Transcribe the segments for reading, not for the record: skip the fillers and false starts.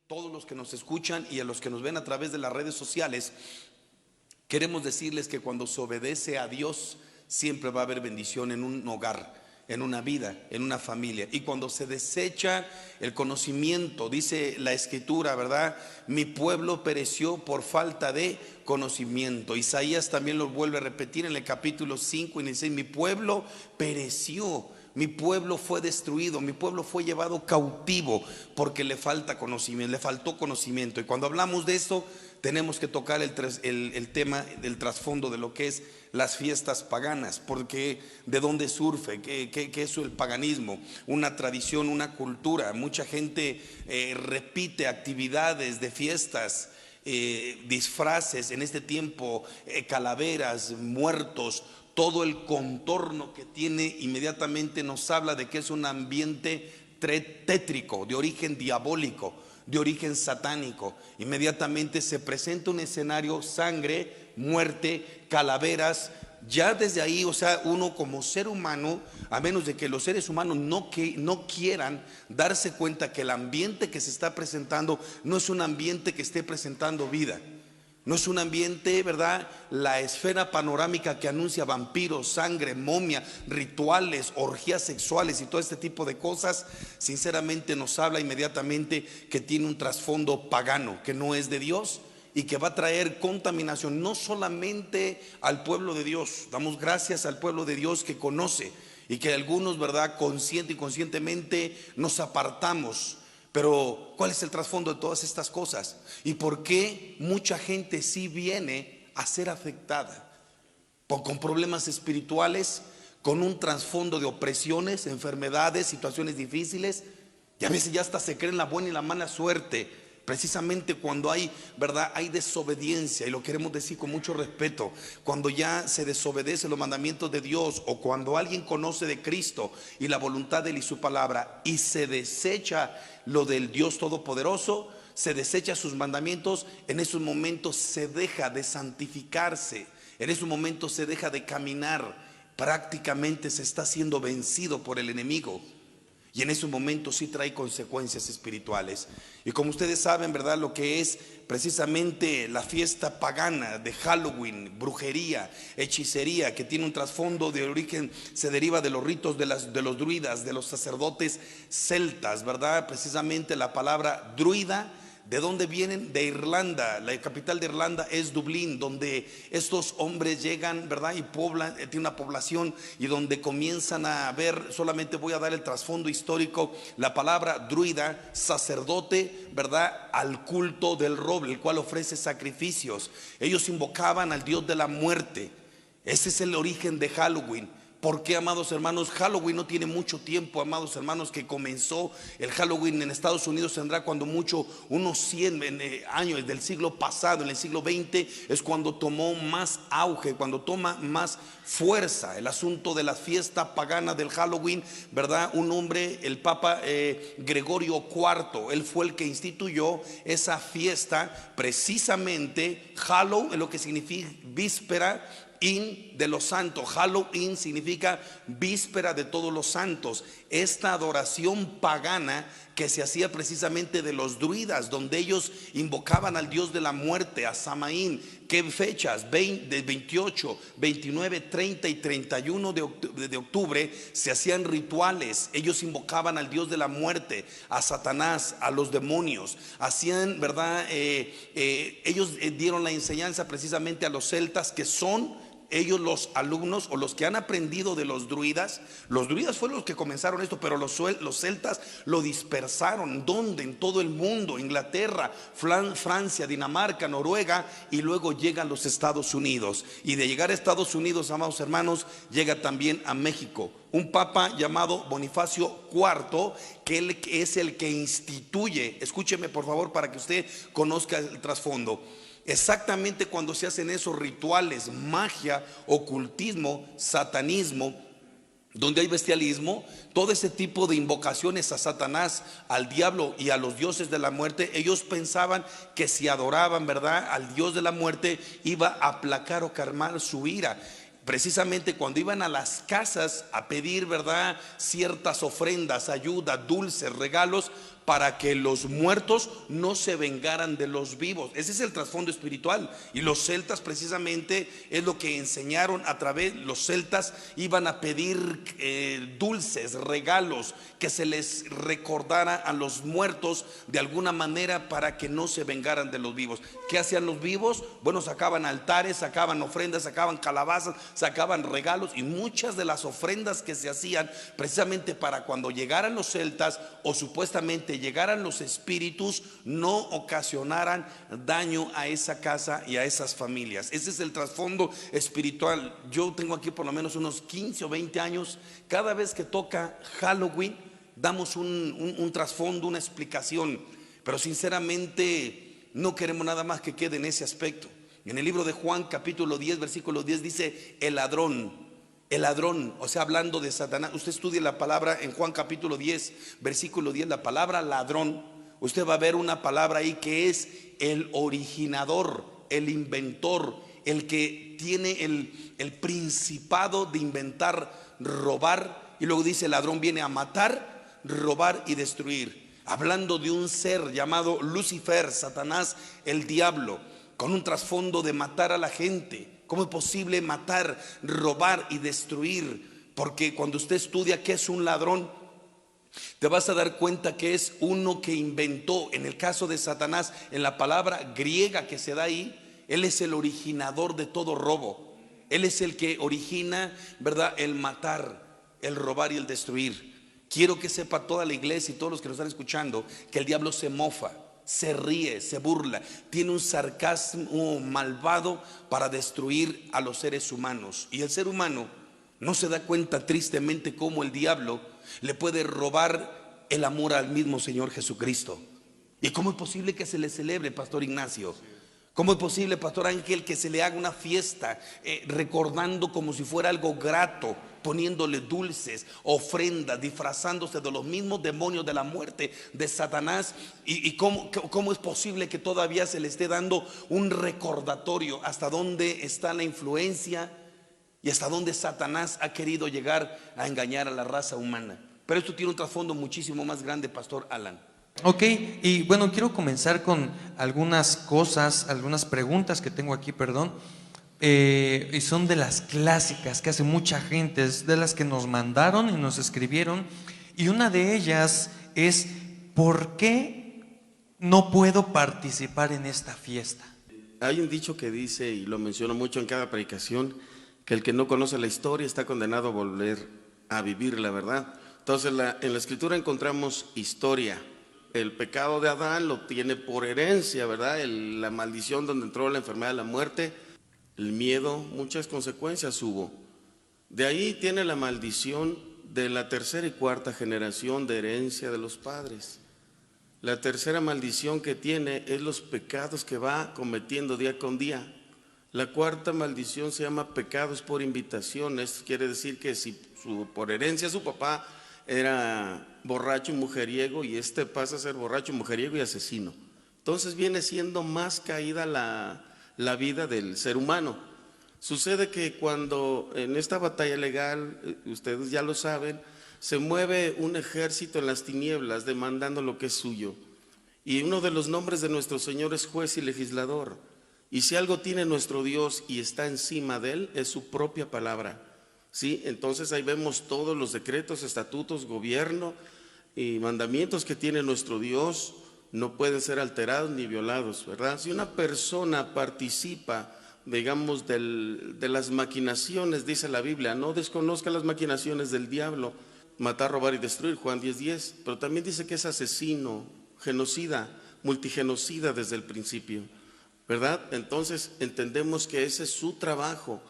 todos los que nos escuchan y a los que nos ven a través de las redes sociales, queremos decirles que cuando se obedece a Dios, siempre va a haber bendición en un hogar, en una vida, en una familia. Y cuando se desecha el conocimiento, dice la escritura, ¿verdad? Mi pueblo pereció por falta de conocimiento. Isaías también lo vuelve a repetir en el capítulo 5 y dice: mi pueblo pereció, mi pueblo fue destruido, mi pueblo fue llevado cautivo porque le falta conocimiento, le faltó conocimiento. Y cuando hablamos de esto, tenemos que tocar el tema del trasfondo de lo que es las fiestas paganas, porque de dónde surge, qué es el paganismo, una tradición, una cultura. Mucha gente repite actividades de fiestas, disfraces en este tiempo, calaveras, muertos. Todo el contorno que tiene inmediatamente nos habla de que es un ambiente tétrico, de origen diabólico, de origen satánico. Inmediatamente se presenta un escenario: sangre, muerte, calaveras. Ya desde ahí, o sea, uno como ser humano, a menos de que los seres humanos no quieran darse cuenta que el ambiente que se está presentando no es un ambiente que esté presentando vida. No es un ambiente, ¿verdad? La esfera panorámica que anuncia vampiros, sangre, momia, rituales, orgías sexuales y todo este tipo de cosas, sinceramente nos habla inmediatamente que tiene un trasfondo pagano, que no es de Dios y que va a traer contaminación no solamente al pueblo de Dios. Damos gracias al pueblo de Dios que conoce, y que algunos, ¿verdad?, consciente y conscientemente nos apartamos. Pero ¿cuál es el trasfondo de todas estas cosas? ¿Y por qué mucha gente sí viene a ser afectada con problemas espirituales, con un trasfondo de opresiones, enfermedades, situaciones difíciles? Y a veces ya hasta se creen la buena y la mala suerte, precisamente cuando hay, ¿verdad?, hay desobediencia, y lo queremos decir con mucho respeto. Cuando ya se desobedece los mandamientos de Dios, o cuando alguien conoce de Cristo y la voluntad de Él y su palabra, y se desecha lo del Dios Todopoderoso, se desecha sus mandamientos, en esos momentos se deja de santificarse, en esos momentos se deja de caminar, prácticamente se está siendo vencido por el enemigo. Y en ese momento sí trae consecuencias espirituales. Y como ustedes saben, ¿verdad?, lo que es precisamente la fiesta pagana de Halloween, brujería, hechicería, que tiene un trasfondo de origen, se deriva de los ritos de los druidas, de los sacerdotes celtas, ¿verdad? Precisamente la palabra druida, ¿de dónde vienen? De Irlanda. La capital de Irlanda es Dublín, donde estos hombres llegan, ¿verdad?, y poblan, tiene una población, y donde comienzan a ver, solamente voy a dar el trasfondo histórico, la palabra druida, sacerdote, ¿verdad?, al culto del roble, el cual ofrece sacrificios. Ellos invocaban al dios de la muerte. Ese es el origen de Halloween. ¿Por qué, amados hermanos? Halloween no tiene mucho tiempo, amados hermanos, que comenzó. El Halloween en Estados Unidos tendrá cuando mucho unos 100 años del siglo pasado. En el siglo XX es cuando tomó más auge, cuando toma más fuerza el asunto de la fiesta pagana del Halloween, ¿verdad? Un hombre, el Papa Gregorio IV, él fue el que instituyó esa fiesta, precisamente. Hallow es lo que significa víspera, in de los santos. Halloween significa víspera de todos los santos. Esta adoración pagana que se hacía precisamente de los druidas, donde ellos invocaban al dios de la muerte, a Samaín. ¿Qué fechas? 28, 29, 30 y 31 de octubre se hacían rituales. Ellos invocaban al dios de la muerte, a Satanás, a los demonios. Hacían, ¿verdad? Ellos dieron la enseñanza precisamente a los celtas, que son ellos los alumnos o los que han aprendido de los druidas. Los druidas fueron los que comenzaron esto, pero los celtas lo dispersaron. ¿Dónde? En todo el mundo: Inglaterra, Francia, Dinamarca, Noruega, y luego llegan los Estados Unidos. Y de llegar a Estados Unidos, amados hermanos, llega también a México un papa llamado Bonifacio IV, que él es el que instituye. Escúcheme por favor para que usted conozca el trasfondo. Exactamente cuando se hacen esos rituales, magia, ocultismo, satanismo, donde hay bestialismo, todo ese tipo de invocaciones a Satanás, al diablo y a los dioses de la muerte, ellos pensaban que si adoraban, ¿verdad?, al dios de la muerte, iba a aplacar o calmar su ira. Precisamente cuando iban a las casas a pedir, ¿verdad?, ciertas ofrendas, ayuda, dulces, regalos, para que los muertos no se vengaran de los vivos. Ese es el trasfondo espiritual. Y los celtas precisamente es lo que enseñaron a través. Los celtas iban a pedir dulces, regalos, que se les recordara a los muertos de alguna manera para que no se vengaran de los vivos. ¿Qué hacían los vivos? Bueno, sacaban altares, sacaban ofrendas, sacaban calabazas, sacaban regalos, y muchas de las ofrendas que se hacían precisamente para cuando llegaran los celtas o supuestamente llegaran los espíritus, no ocasionaran daño a esa casa y a esas familias. Ese es el trasfondo espiritual. Yo tengo aquí por lo menos unos 15 o 20 años. Cada vez que toca Halloween damos un trasfondo, una explicación, pero sinceramente no queremos nada más que quede en ese aspecto. En el libro de Juan capítulo 10 versículo 10 dice el ladrón, o sea, hablando de Satanás. Usted estudie la palabra en Juan capítulo 10 versículo 10, la palabra ladrón. Usted va a ver una palabra ahí que es el originador, el inventor, el que tiene el principado de inventar, robar. Y luego dice: el ladrón viene a matar, robar y destruir. Hablando de un ser llamado Lucifer, Satanás, el diablo, con un trasfondo de matar a la gente. ¿Cómo es posible matar, robar y destruir? Porque cuando usted estudia qué es un ladrón, te vas a dar cuenta que es uno que inventó. En el caso de Satanás, en la palabra griega que se da ahí, él es el originador de todo robo. Él es el que origina, ¿verdad?, el matar, el robar y el destruir. Quiero que sepa toda la iglesia y todos los que nos están escuchando que el diablo se mofa, se ríe, se burla, tiene un sarcasmo malvado para destruir a los seres humanos. Y el ser humano no se da cuenta tristemente cómo el diablo le puede robar el amor al mismo Señor Jesucristo. ¿Y cómo es posible que se le celebre, Pastor Ignacio? ¿Cómo es posible, Pastor Ángel, que se le haga una fiesta recordando como si fuera algo grato, poniéndole dulces, ofrendas, disfrazándose de los mismos demonios de la muerte de Satanás? ¿Y cómo es posible que todavía se le esté dando un recordatorio? ¿Hasta dónde está la influencia y hasta dónde Satanás ha querido llegar a engañar a la raza humana? Pero esto tiene un trasfondo muchísimo más grande, Pastor Alan. Ok, y bueno, quiero comenzar con algunas cosas, algunas preguntas que tengo aquí, perdón. Y son de las clásicas que hace mucha gente, es de las que nos mandaron y nos escribieron. Y una de ellas es: ¿por qué no puedo participar en esta fiesta? Hay un dicho que dice, y lo menciono mucho en cada predicación, que el que no conoce la historia está condenado a volver a vivirla, ¿verdad? Entonces en la escritura encontramos historia. El pecado de Adán lo tiene por herencia, ¿verdad? La maldición donde entró la enfermedad de la muerte, el miedo, muchas consecuencias hubo. De ahí tiene la maldición de la tercera y cuarta generación de herencia de los padres. La tercera maldición que tiene es los pecados que va cometiendo día con día. La cuarta maldición se llama pecados por invitación. Esto quiere decir que si por herencia su papá era borracho y mujeriego, y pasa a ser borracho, mujeriego y asesino, entonces viene siendo más caída la vida del ser humano. Sucede que cuando en esta batalla legal, ustedes ya lo saben, se mueve un ejército en las tinieblas demandando lo que es suyo, y uno de los nombres de nuestro Señor es juez y legislador. Y si algo tiene nuestro Dios y está encima de él, es su propia palabra. ¿Sí? Entonces ahí vemos todos los decretos, estatutos, gobierno y mandamientos que tiene nuestro Dios, no pueden ser alterados ni violados, ¿verdad? Si una persona participa, digamos, de las maquinaciones, dice la Biblia, no desconozca las maquinaciones del diablo, matar, robar y destruir, Juan 10:10, pero también dice que es asesino, genocida, multigenocida desde el principio, ¿verdad? Entonces entendemos que ese es su trabajo.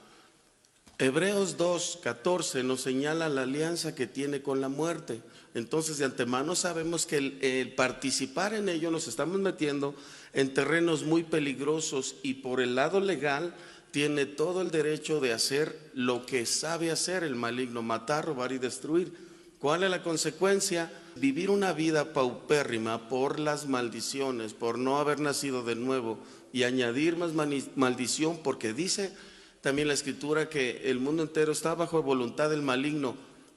Hebreos 2:14 nos señala la alianza que tiene con la muerte. Entonces de antemano sabemos que el participar en ello nos estamos metiendo en terrenos muy peligrosos, y por el lado legal tiene todo el derecho de hacer lo que sabe hacer el maligno: matar, robar y destruir. ¿Cuál es la consecuencia? Vivir una vida paupérrima por las maldiciones, por no haber nacido de nuevo, y añadir más maldición, porque dice también la escritura que el mundo entero está bajo voluntad del maligno.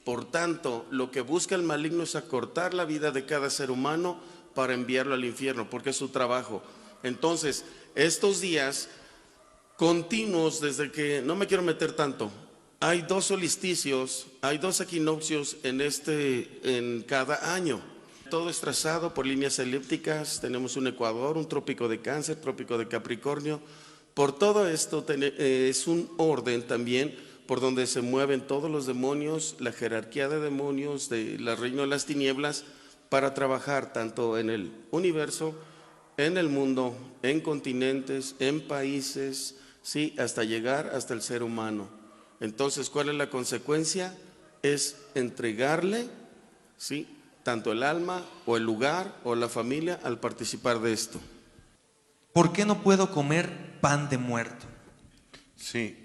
Por tanto, lo que busca el maligno es acortar la vida de cada ser humano para enviarlo al infierno, porque es su trabajo. Entonces, estos días continuos, desde que, no me quiero meter tanto, hay 2 solsticios, hay 2 equinoccios en cada año. Todo es trazado por líneas elípticas. Tenemos un ecuador, un trópico de Cáncer, trópico de Capricornio. Por todo esto es un orden también por donde se mueven todos los demonios, la jerarquía de demonios del reino de las tinieblas, para trabajar tanto en el universo, en el mundo, en continentes, en países, sí, hasta llegar hasta el ser humano. Entonces, ¿cuál es la consecuencia? Es entregarle, sí, tanto el alma o el lugar o la familia al participar de esto. ¿Por qué no puedo comer pan de muerto? Sí,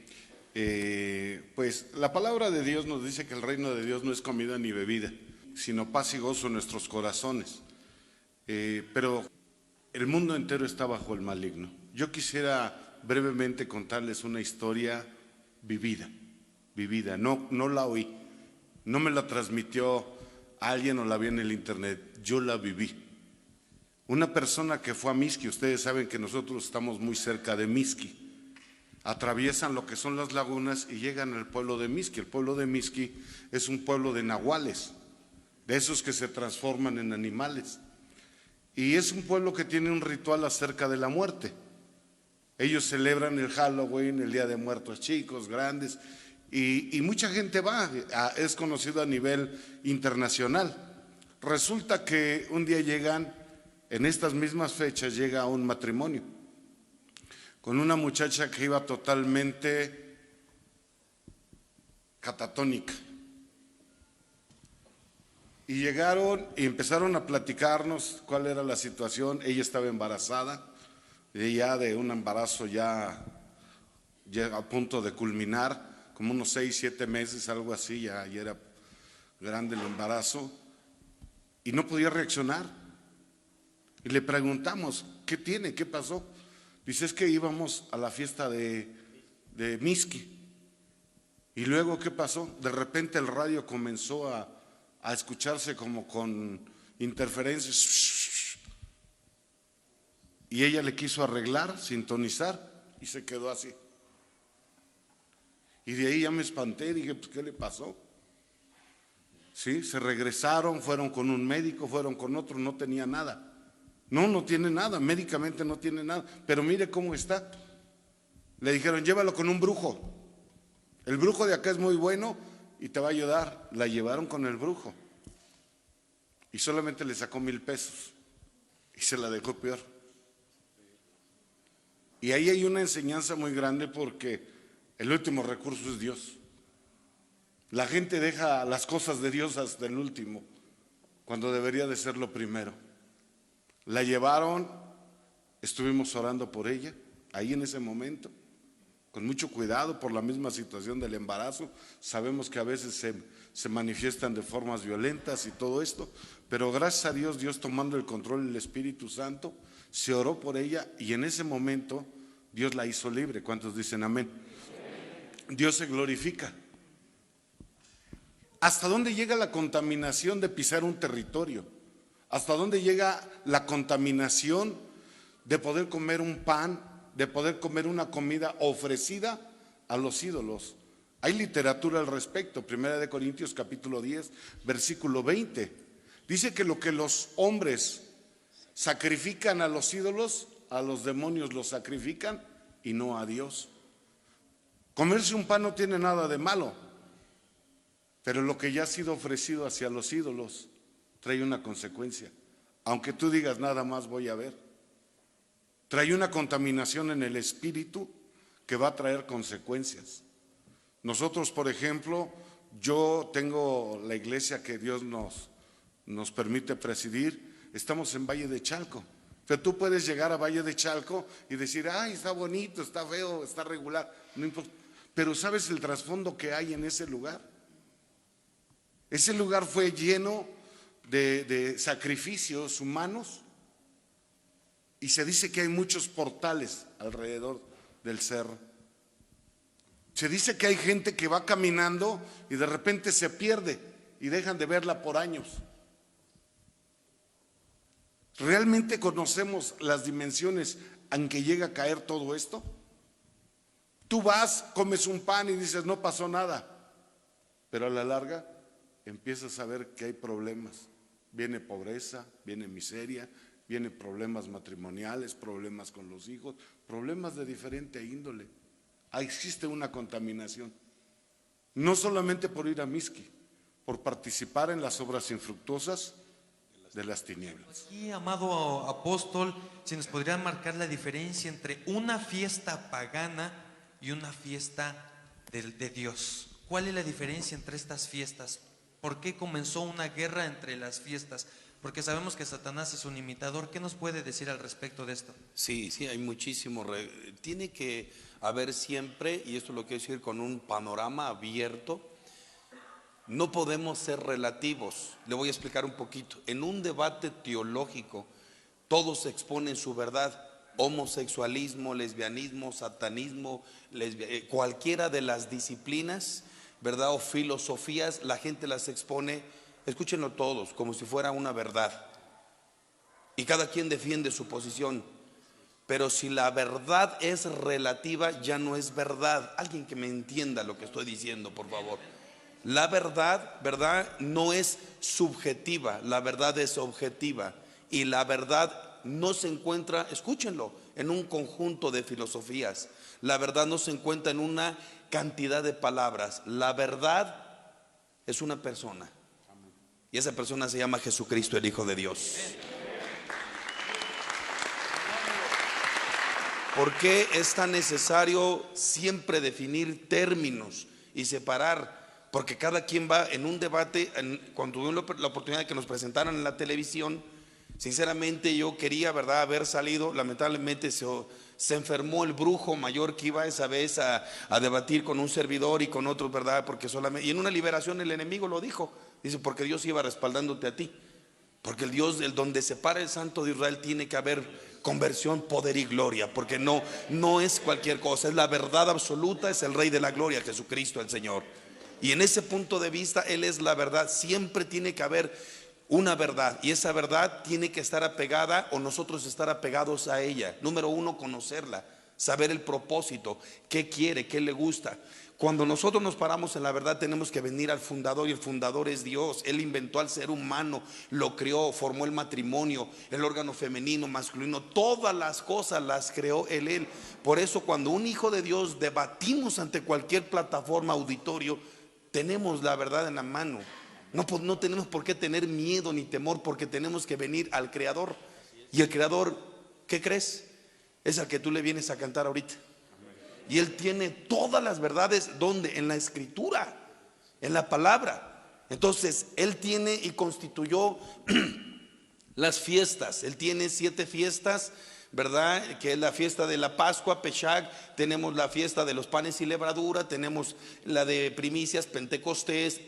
pues la palabra de Dios nos dice que el reino de Dios no es comida ni bebida, sino paz y gozo en nuestros corazones. Pero el mundo entero está bajo el maligno. Yo quisiera brevemente contarles una historia vivida, no la oí, no me la transmitió alguien o la vi en el internet, yo la viví. Una persona que fue a Mixqui, ustedes saben que nosotros estamos muy cerca de Mixqui, atraviesan lo que son las lagunas y llegan al pueblo de Mixqui. El pueblo de Mixqui es un pueblo de nahuales, de esos que se transforman en animales, y es un pueblo que tiene un ritual acerca de la muerte. Ellos celebran el Halloween, el Día de Muertos chicos, grandes, y mucha gente va, es conocido a nivel internacional. Resulta que un día llegan, en estas mismas fechas llega un matrimonio con una muchacha que iba totalmente catatónica. Y llegaron y empezaron a platicarnos cuál era la situación. Ella estaba embarazada, ya de un embarazo ya a punto de culminar, como unos 6, 7 meses, algo así, ya era grande el embarazo, y no podía reaccionar. Y le preguntamos, ¿qué tiene? ¿Qué pasó? Dice, es que íbamos a la fiesta de Mixqui. Y luego, ¿qué pasó? De repente el radio comenzó a escucharse como con interferencias. Y ella le quiso arreglar, sintonizar, y se quedó así. Y de ahí ya me espanté y dije, pues, ¿qué le pasó? Sí, se regresaron, fueron con un médico, fueron con otro, no tenía nada. No tiene nada, médicamente no tiene nada, pero mire cómo está. Le dijeron, llévalo con un brujo. El brujo de acá es muy bueno y te va a ayudar. La llevaron con el brujo y solamente le sacó 1,000 pesos y se la dejó peor. Y ahí hay una enseñanza muy grande, porque el último recurso es Dios. La gente deja las cosas de Dios hasta el último, cuando debería de ser lo primero. La llevaron, estuvimos orando por ella, ahí en ese momento, con mucho cuidado por la misma situación del embarazo. Sabemos que a veces se manifiestan de formas violentas y todo esto, pero gracias a Dios, Dios tomando el control del Espíritu Santo, se oró por ella y en ese momento Dios la hizo libre. ¿Cuántos dicen amén? Dios se glorifica. ¿Hasta dónde llega la contaminación de pisar un territorio? ¿Hasta dónde llega la contaminación de poder comer un pan, de poder comer una comida ofrecida a los ídolos? Hay literatura al respecto. 1 Corintios capítulo 10, versículo 20. Dice que lo que los hombres sacrifican a los ídolos, a los demonios los sacrifican y no a Dios. Comerse un pan no tiene nada de malo, pero lo que ya ha sido ofrecido hacia los ídolos trae una consecuencia. Aunque tú digas nada más voy a ver, trae una contaminación en el espíritu que va a traer consecuencias. Nosotros, por ejemplo, yo tengo la iglesia que Dios nos permite presidir, estamos en Valle de Chalco. Pero tú puedes llegar a Valle de Chalco y decir, ay, está bonito, está feo, está regular, no importa. Pero ¿sabes el trasfondo que hay en ese lugar? Ese lugar fue lleno de sacrificios humanos y se dice que hay muchos portales alrededor del cerro. Se dice que hay gente que va caminando y de repente se pierde y dejan de verla por años. ¿Realmente conocemos las dimensiones en que llega a caer todo esto? Tú vas, comes un pan y dices no pasó nada, pero a la larga empiezas a ver que hay problemas. Viene pobreza, viene miseria, vienen problemas matrimoniales, problemas con los hijos, problemas de diferente índole. Existe una contaminación. No solamente por ir a Mixqui, por participar en las obras infructuosas de las tinieblas. Aquí, amado apóstol, si nos podría marcar la diferencia entre una fiesta pagana y una fiesta de Dios. ¿Cuál es la diferencia entre estas fiestas? ¿Por qué comenzó una guerra entre las fiestas? Porque sabemos que Satanás es un imitador. ¿Qué nos puede decir al respecto de esto? Sí, hay muchísimo. Tiene que haber siempre, y esto lo quiero decir con un panorama abierto, no podemos ser relativos. Le voy a explicar un poquito. En un debate teológico, todos exponen su verdad. Homosexualismo, lesbianismo, satanismo, cualquiera de las disciplinas, ¿verdad? O filosofías, la gente las expone, escúchenlo todos, como si fuera una verdad. Y cada quien defiende su posición. Pero si la verdad es relativa, ya no es verdad. Alguien que me entienda lo que estoy diciendo, por favor. La verdad, ¿verdad? No es subjetiva, la verdad es objetiva. Y la verdad no se encuentra, escúchenlo, en un conjunto de filosofías. La verdad no se encuentra en una cantidad de palabras. La verdad es una persona. Y esa persona se llama Jesucristo, el Hijo de Dios. ¿Por qué es tan necesario siempre definir términos y separar? Porque cada quien va en un debate. Cuando tuvimos la oportunidad de que nos presentaran en la televisión, sinceramente yo quería, ¿verdad?, haber salido. Lamentablemente se enfermó el brujo mayor que iba esa vez a debatir con un servidor y con otros, ¿verdad? Porque solamente, y en una liberación el enemigo lo dijo. Dice, porque Dios iba respaldándote a ti. Porque el Dios, el donde se para el Santo de Israel, tiene que haber conversión, poder y gloria. Porque no es cualquier cosa, es la verdad absoluta, es el Rey de la Gloria, Jesucristo el Señor. Y en ese punto de vista, Él es la verdad. Siempre tiene que haber una verdad, y esa verdad tiene que estar apegada, o nosotros estar apegados a ella. Número uno, conocerla, saber el propósito, qué quiere, qué le gusta. Cuando nosotros nos paramos en la verdad, tenemos que venir al fundador, y el fundador es Dios. Él inventó al ser humano, lo creó, formó el matrimonio, el órgano femenino, masculino, todas las cosas las creó Él. Por eso cuando un hijo de Dios debatimos ante cualquier plataforma, auditorio, tenemos la verdad en la mano. No tenemos por qué tener miedo ni temor, porque tenemos que venir al Creador. Y el Creador, ¿qué crees? Es al que tú le vienes a cantar ahorita. Y Él tiene todas las verdades. ¿Dónde? En la Escritura, en la palabra. Entonces Él tiene y constituyó las fiestas. Él tiene 7 fiestas, ¿verdad? Que es la fiesta de la Pascua, Peshach. Tenemos la fiesta de los panes y levadura. Tenemos la de primicias, Pentecostés,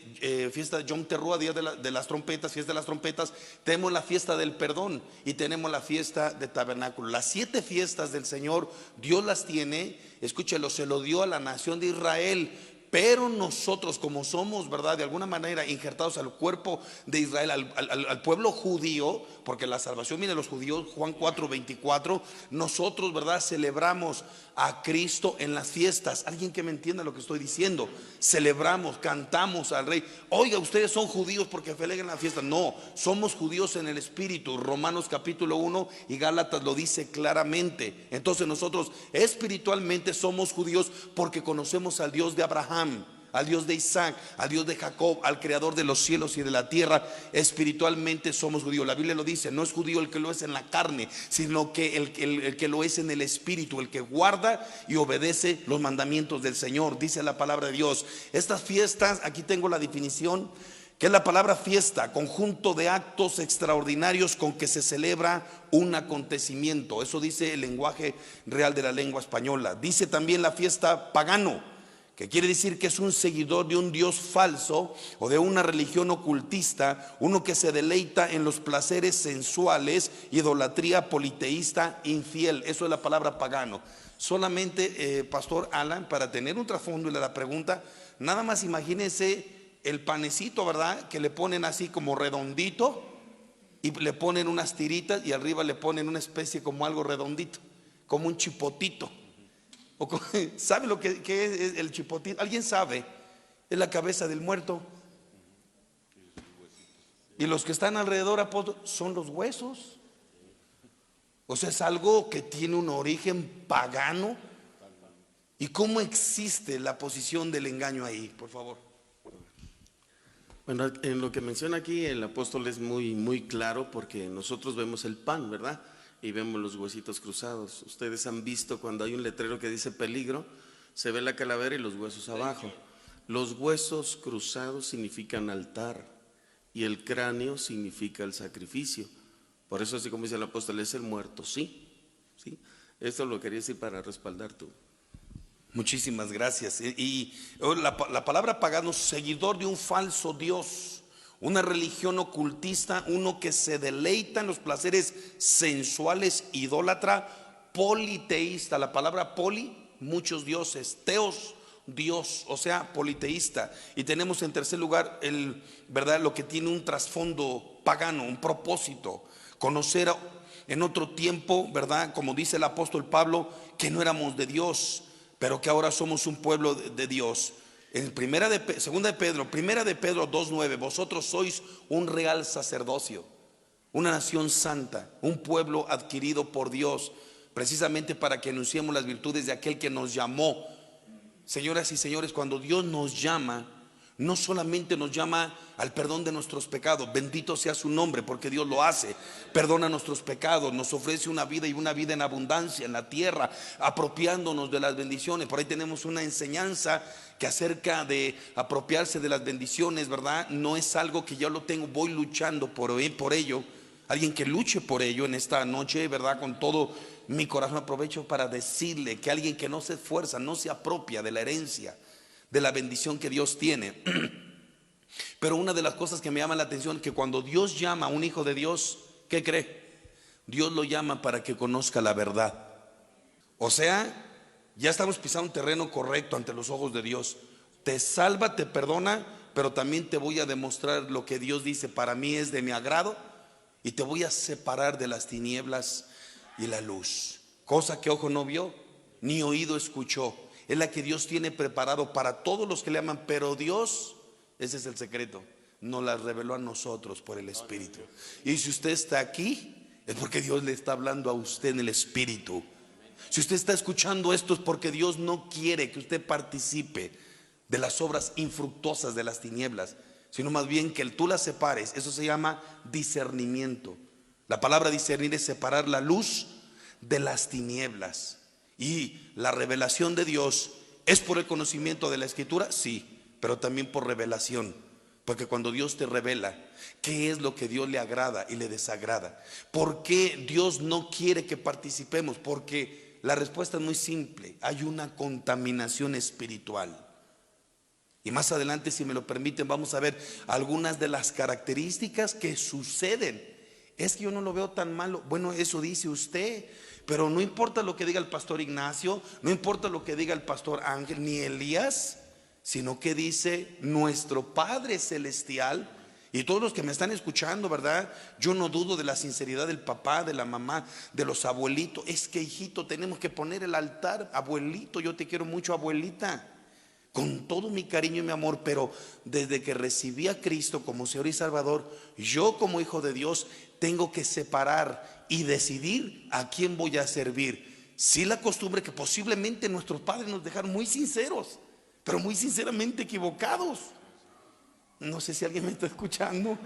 fiesta de Yom Teruah, día de las trompetas, fiesta de las trompetas. Tenemos la fiesta del perdón y tenemos la fiesta de tabernáculo. Las 7 fiestas del Señor, Dios las tiene. Escúchelo, se lo dio a la nación de Israel. Pero nosotros, como somos, ¿verdad?, de alguna manera injertados al cuerpo de Israel, al pueblo judío, porque la salvación viene de los judíos, Juan 4:24, nosotros, ¿verdad?, celebramos a Cristo en las fiestas. Alguien que me entienda lo que estoy diciendo. Celebramos, cantamos al Rey. Oiga, ustedes son judíos porque celebran la fiesta. No, somos judíos en el espíritu. Romanos capítulo 1 y Gálatas lo dice claramente. Entonces nosotros espiritualmente somos judíos porque conocemos al Dios de Abraham, al Dios de Isaac, al Dios de Jacob, al creador de los cielos y de la tierra. Espiritualmente somos judíos. La Biblia lo dice, no es judío el que lo es en la carne, sino que el que lo es en el espíritu, el que guarda y obedece los mandamientos del Señor, dice la palabra de Dios. Estas fiestas, aquí tengo la definición, que es la palabra fiesta, conjunto de actos extraordinarios con que se celebra un acontecimiento. Eso dice el lenguaje real de la lengua española. Dice también la fiesta pagano, que quiere decir que es un seguidor de un Dios falso o de una religión ocultista, uno que se deleita en los placeres sensuales, idolatría politeísta, infiel. Eso es la palabra pagano. Solamente, Pastor Alan, para tener un trasfondo de la pregunta, nada más imagínense el panecito, ¿verdad? Que le ponen así como redondito y le ponen unas tiritas y arriba le ponen una especie como algo redondito, como un chipotito. ¿Sabe lo que es el chipotito? ¿Alguien sabe? Es la cabeza del muerto. Y los que están alrededor, apóstol, son los huesos. O sea, es algo que tiene un origen pagano. ¿Y cómo existe la posición del engaño ahí? Por favor. Bueno, en lo que menciona aquí el apóstol es muy claro, porque nosotros vemos el pan, ¿verdad? Y vemos los huesitos cruzados. Ustedes han visto cuando hay un letrero que dice peligro, se ve la calavera y los huesos abajo. Los huesos cruzados significan altar y el cráneo significa el sacrificio. Por eso, así como dice el apóstol, es el muerto, sí. Esto lo quería decir para respaldar tú. Muchísimas gracias. Y la palabra pagano, seguidor de un falso Dios, una religión ocultista, uno que se deleita en los placeres sensuales, idólatra, politeísta. La palabra poli, muchos dioses, teos, Dios, o sea, politeísta. Y tenemos en tercer lugar ¿verdad? Lo que tiene un trasfondo pagano, un propósito, conocer en otro tiempo, ¿verdad? Como dice el apóstol Pablo, que no éramos de Dios, pero que ahora somos un pueblo de Dios. En segunda de Pedro 2:9, vosotros sois un real sacerdocio, una nación santa, un pueblo adquirido por Dios, precisamente para que anunciemos las virtudes de aquel que nos llamó. Señoras y señores, cuando Dios nos llama, no solamente nos llama al perdón de nuestros pecados, bendito sea su nombre, porque Dios lo hace, perdona nuestros pecados, nos ofrece una vida y una vida en abundancia en la tierra, apropiándonos de las bendiciones. Por ahí tenemos una enseñanza que acerca de apropiarse de las bendiciones, ¿verdad? No es algo que yo lo tengo, voy luchando por ello. Alguien que luche por ello en esta noche, ¿verdad? Con todo mi corazón aprovecho para decirle que alguien que no se esfuerza, no se apropia de la herencia, de la bendición que Dios tiene. Pero una de las cosas que me llama la atención es que cuando Dios llama a un hijo de Dios, ¿qué cree? Dios lo llama para que conozca la verdad. O sea, ya estamos pisando un terreno correcto ante los ojos de Dios. Te salva, te perdona, pero también te voy a demostrar lo que Dios dice para mí es de mi agrado, y te voy a separar de las tinieblas y la luz. Cosa que ojo no vio, ni oído escuchó. Es la que Dios tiene preparado para todos los que le aman. Pero Dios, ese es el secreto, nos la reveló a nosotros por el Espíritu. Y si usted está aquí, es porque Dios le está hablando a usted en el Espíritu. Si usted está escuchando esto, es porque Dios no quiere que usted participe de las obras infructuosas de las tinieblas, sino más bien que tú las separes. Eso se llama discernimiento. La palabra discernir es separar la luz de las tinieblas. Y la revelación de Dios es por el conocimiento de la Escritura, sí, pero también por revelación. Porque cuando Dios te revela qué es lo que Dios le agrada y le desagrada, ¿por qué Dios no quiere que participemos? Porque la respuesta es muy simple: hay una contaminación espiritual. Y más adelante, si me lo permiten, vamos a ver algunas de las características que suceden. Es que yo no lo veo tan malo. Bueno, eso dice usted, pero no importa lo que diga el pastor Ignacio, no importa lo que diga el pastor Ángel, ni Elías, sino que dice nuestro Padre Celestial. Y todos los que me están escuchando, ¿verdad? Yo no dudo de la sinceridad del papá, de la mamá, de los abuelitos. Es que, hijito, tenemos que poner el altar. Abuelito, yo te quiero mucho, abuelita, con todo mi cariño y mi amor, pero desde que recibí a Cristo como Señor y Salvador, yo como hijo de Dios tengo que separar y decidir a quién voy a servir. Sí, la costumbre que posiblemente nuestros padres nos dejaron muy sinceros, pero muy sinceramente equivocados. No sé si alguien me está escuchando.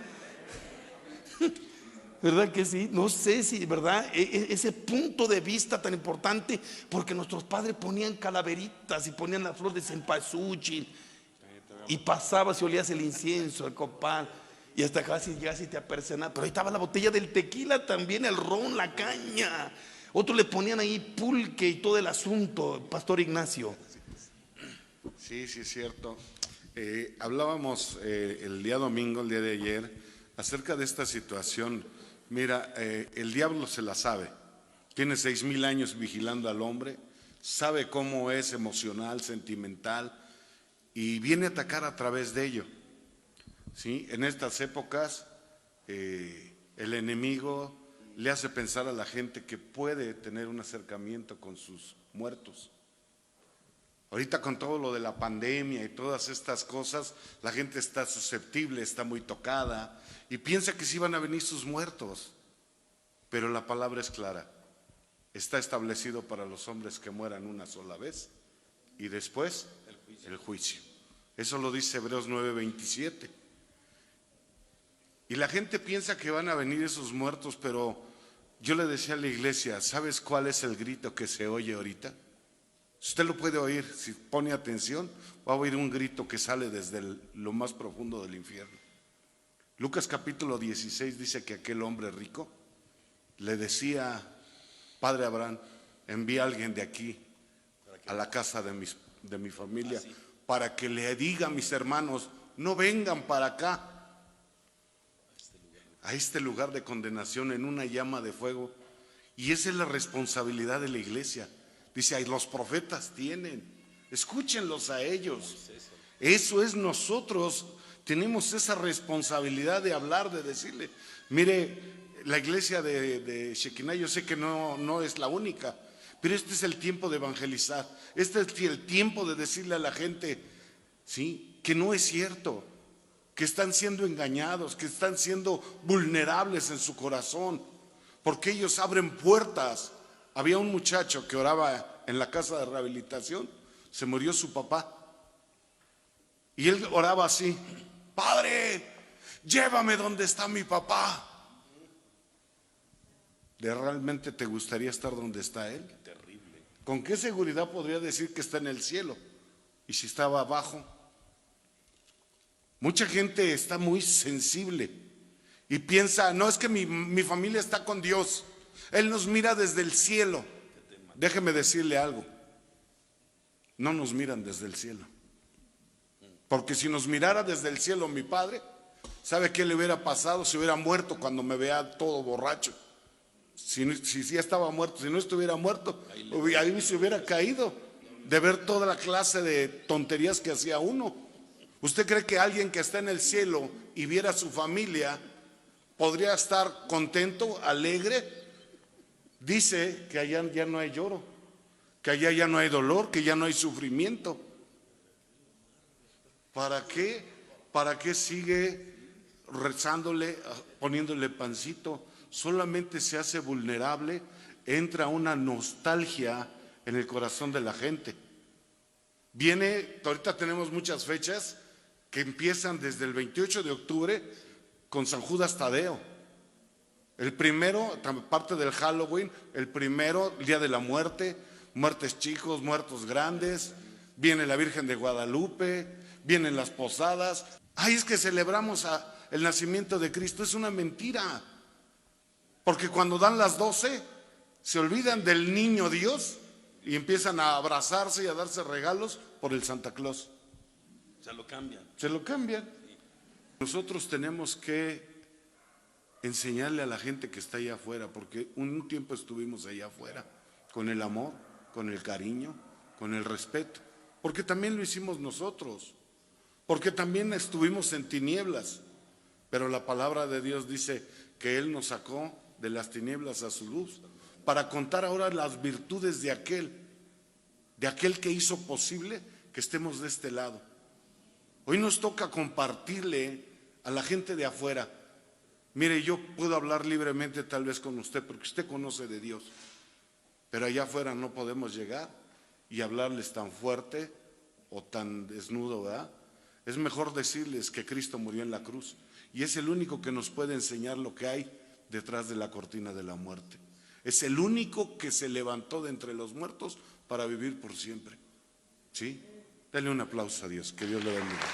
¿Verdad que sí? No sé si, ¿verdad? Ese punto de vista tan importante, porque nuestros padres ponían calaveritas y ponían las flores de cempasúchil y pasabas y olías el incienso, el copal, y hasta casi llegas y te apercenabas. Pero ahí estaba la botella del tequila también, el ron, la caña. Otros le ponían ahí pulque y todo el asunto, Pastor Ignacio. Sí, sí, es cierto. Hablábamos el día domingo, el día de ayer, acerca de esta situación. Mira, el diablo se la sabe. Tiene 6,000 años vigilando al hombre, sabe cómo es emocional, sentimental, y viene a atacar a través de ello. ¿sí? En estas épocas el enemigo le hace pensar a la gente que puede tener un acercamiento con sus muertos. Ahorita con todo lo de la pandemia y todas estas cosas, la gente está susceptible, está muy tocada y piensa que sí van a venir sus muertos. Pero la palabra es clara. Está establecido para los hombres que mueran una sola vez y después el juicio. Eso lo dice Hebreos 9:27. Y la gente piensa que van a venir esos muertos, pero yo le decía a la iglesia, ¿sabes cuál es el grito que se oye ahorita? Usted lo puede oír, si pone atención, va a oír un grito que sale desde lo más profundo del infierno. Lucas capítulo 16 dice que aquel hombre rico le decía, Padre Abraham, envía a alguien de aquí a la casa de mi familia para que le diga a mis hermanos, no vengan para acá, a este lugar de condenación en una llama de fuego. Y esa es la responsabilidad de la iglesia. Dice, ay, los profetas tienen, escúchenlos a ellos. Eso es, nosotros tenemos esa responsabilidad de hablar, de decirle, mire, la iglesia de Shekinah, yo sé que no es la única, pero este es el tiempo de evangelizar, este es el tiempo de decirle a la gente, ¿sí?, que no es cierto, que están siendo engañados, que están siendo vulnerables en su corazón, porque ellos abren puertas. Había un muchacho que oraba en la casa de rehabilitación, se murió su papá, y él oraba así, Padre, llévame donde está mi papá. ¿De realmente te gustaría estar donde está él? Terrible. ¿Con qué seguridad podría decir que está en el cielo? ¿Y si estaba abajo? Mucha gente está muy sensible y piensa, no, es que mi familia está con Dios, Él nos mira desde el cielo. Déjeme decirle algo, no nos miran desde el cielo, porque si nos mirara desde el cielo mi padre, ¿sabe qué le hubiera pasado? Se hubiera muerto cuando me vea todo borracho. Si ya estaba muerto, si no estuviera muerto, ahí se hubiera caído de ver toda la clase de tonterías que hacía uno. ¿Usted cree que alguien que está en el cielo y viera a su familia podría estar contento, alegre? Dice que allá ya no hay lloro, que allá ya no hay dolor, que ya no hay sufrimiento. ¿Para qué? ¿Para qué sigue rezándole, poniéndole pancito? Solamente se hace vulnerable, entra una nostalgia en el corazón de la gente. Ahorita tenemos muchas fechas que empiezan desde el 28 de octubre con San Judas Tadeo. El primero, parte del Halloween, el primero, el Día de la Muerte, muertes chicos, muertos grandes, viene la Virgen de Guadalupe, vienen las posadas. Ay, es que celebramos el nacimiento de Cristo. Es una mentira, porque cuando dan las 12 se olvidan del niño Dios y empiezan a abrazarse y a darse regalos por el Santa Claus. Se lo cambian. Se lo cambian. Nosotros tenemos que enseñarle a la gente que está allá afuera, porque un tiempo estuvimos allá afuera, con el amor, con el cariño, con el respeto, porque también lo hicimos nosotros, porque también estuvimos en tinieblas, pero la palabra de Dios dice que Él nos sacó de las tinieblas a su luz, para contar ahora las virtudes de aquel que hizo posible que estemos de este lado. Hoy nos toca compartirle a la gente de afuera. Mire, yo puedo hablar libremente tal vez con usted porque usted conoce de Dios, pero allá afuera no podemos llegar y hablarles tan fuerte o tan desnudo, ¿verdad? Es mejor decirles que Cristo murió en la cruz y es el único que nos puede enseñar lo que hay detrás de la cortina de la muerte. Es el único que se levantó de entre los muertos para vivir por siempre. ¿Sí? Dale un aplauso a Dios, que Dios le bendiga.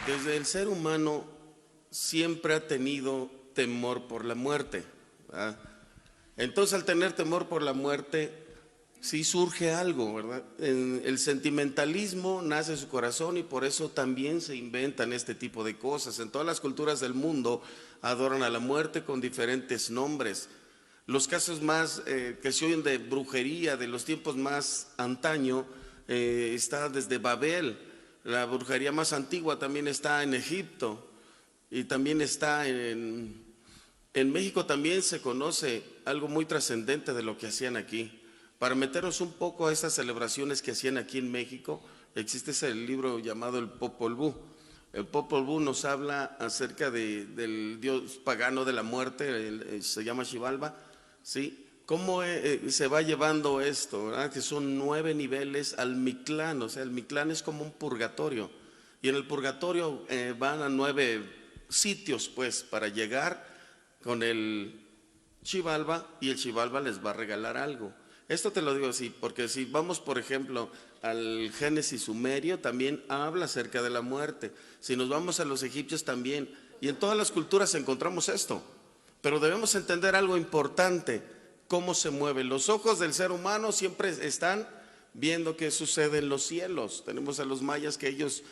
Desde el ser humano siempre ha tenido temor por la muerte, ¿verdad? Entonces, al tener temor por la muerte, sí surge algo, ¿verdad? El sentimentalismo nace en su corazón y por eso también se inventan este tipo de cosas. En todas las culturas del mundo adoran a la muerte con diferentes nombres. Los casos más que se oyen de brujería de los tiempos más antaño está desde Babel. La brujería más antigua también está en Egipto y también está en México. También se conoce algo muy trascendente de lo que hacían aquí. Para meternos un poco a estas celebraciones que hacían aquí en México, existe ese libro llamado el Popol Vuh. El Popol Vuh nos habla acerca del dios pagano de la muerte, se llama Xibalba, ¿sí? ¿Cómo se va llevando esto? ¿Verdad? Que son 9 niveles al Mictlán, o sea, el Mictlán es como un purgatorio. Y en el purgatorio van a 9 sitios, pues, para llegar con el Xibalba, y el Xibalba les va a regalar algo. Esto te lo digo así, porque si vamos, por ejemplo, al Génesis sumerio, también habla acerca de la muerte. Si nos vamos a los egipcios también, y en todas las culturas encontramos esto. Pero debemos entender algo importante, cómo se mueve. Los ojos del ser humano siempre están viendo qué sucede en los cielos. Tenemos a los mayas que ellos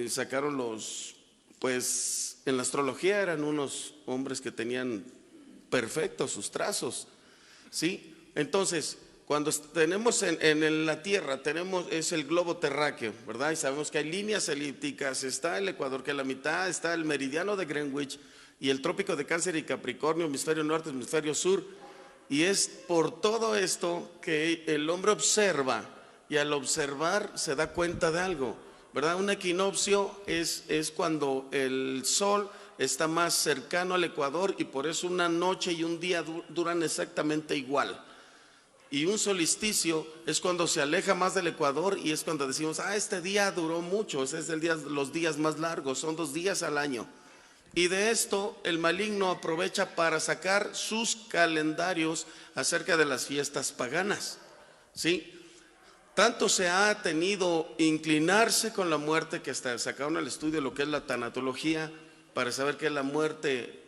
sacaron pues en la astrología eran unos hombres que tenían perfectos sus trazos, ¿sí? Entonces, cuando tenemos en la Tierra, es el globo terráqueo, ¿verdad? Y sabemos que hay líneas elípticas, está el Ecuador que es la mitad, está el meridiano de Greenwich y el trópico de Cáncer y Capricornio, hemisferio norte, hemisferio sur. Y es por todo esto que el hombre observa, y al observar se da cuenta de algo, ¿verdad? Un equinoccio es cuando el sol está más cercano al Ecuador, y por eso una noche y un día duran exactamente igual. Y un solsticio es cuando se aleja más del Ecuador, y es cuando decimos, este día duró mucho, ese es los días más largos, son 2 días al año. Y de esto el maligno aprovecha para sacar sus calendarios acerca de las fiestas paganas, ¿sí? Tanto se ha tenido inclinarse con la muerte que hasta sacaron al estudio lo que es la tanatología para saber qué es la muerte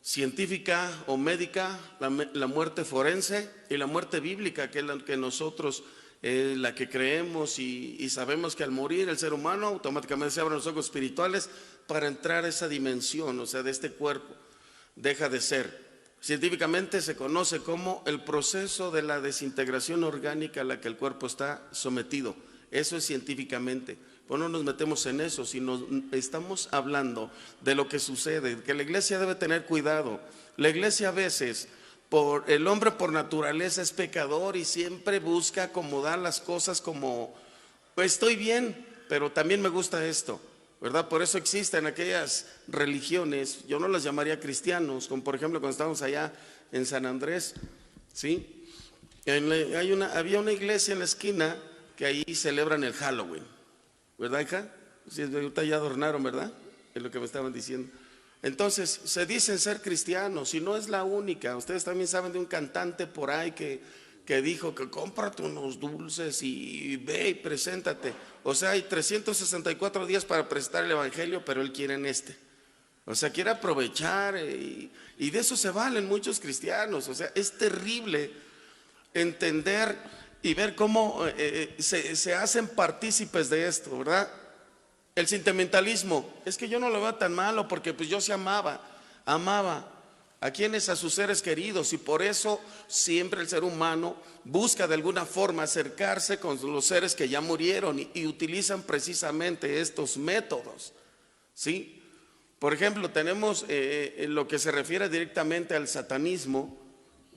científica o médica, la muerte forense y la muerte bíblica, que es la que nosotros, la que creemos y sabemos que al morir el ser humano automáticamente se abren los ojos espirituales para entrar a esa dimensión, o sea, de este cuerpo, deja de ser. Científicamente se conoce como el proceso de la desintegración orgánica a la que el cuerpo está sometido. Eso es científicamente. Pues no nos metemos en eso, sino estamos hablando de lo que sucede, que la iglesia debe tener cuidado. La iglesia a veces, el hombre por naturaleza es pecador y siempre busca acomodar las cosas como, pues estoy bien, pero también me gusta esto, ¿verdad? Por eso existen aquellas religiones, yo no las llamaría cristianos, como por ejemplo cuando estábamos allá en San Andrés, ¿sí? Había una iglesia en la esquina que ahí celebran el Halloween, ¿verdad, hija? Sí, ahorita ya adornaron, ¿verdad? Es lo que me estaban diciendo. Entonces, se dicen ser cristianos y no es la única. Ustedes también saben de un cantante por ahí que dijo que cómprate unos dulces y ve y preséntate. O sea, hay 364 días para presentar el evangelio, pero él quiere en este. O sea, quiere aprovechar y de eso se valen muchos cristianos. O sea, es terrible entender y ver cómo se hacen partícipes de esto, ¿verdad? El sentimentalismo, es que yo no lo veo tan malo porque pues yo sí amaba a quienes, a sus seres queridos, y por eso siempre el ser humano busca de alguna forma acercarse con los seres que ya murieron y utilizan precisamente estos métodos, ¿sí? Por ejemplo, tenemos lo que se refiere directamente al satanismo,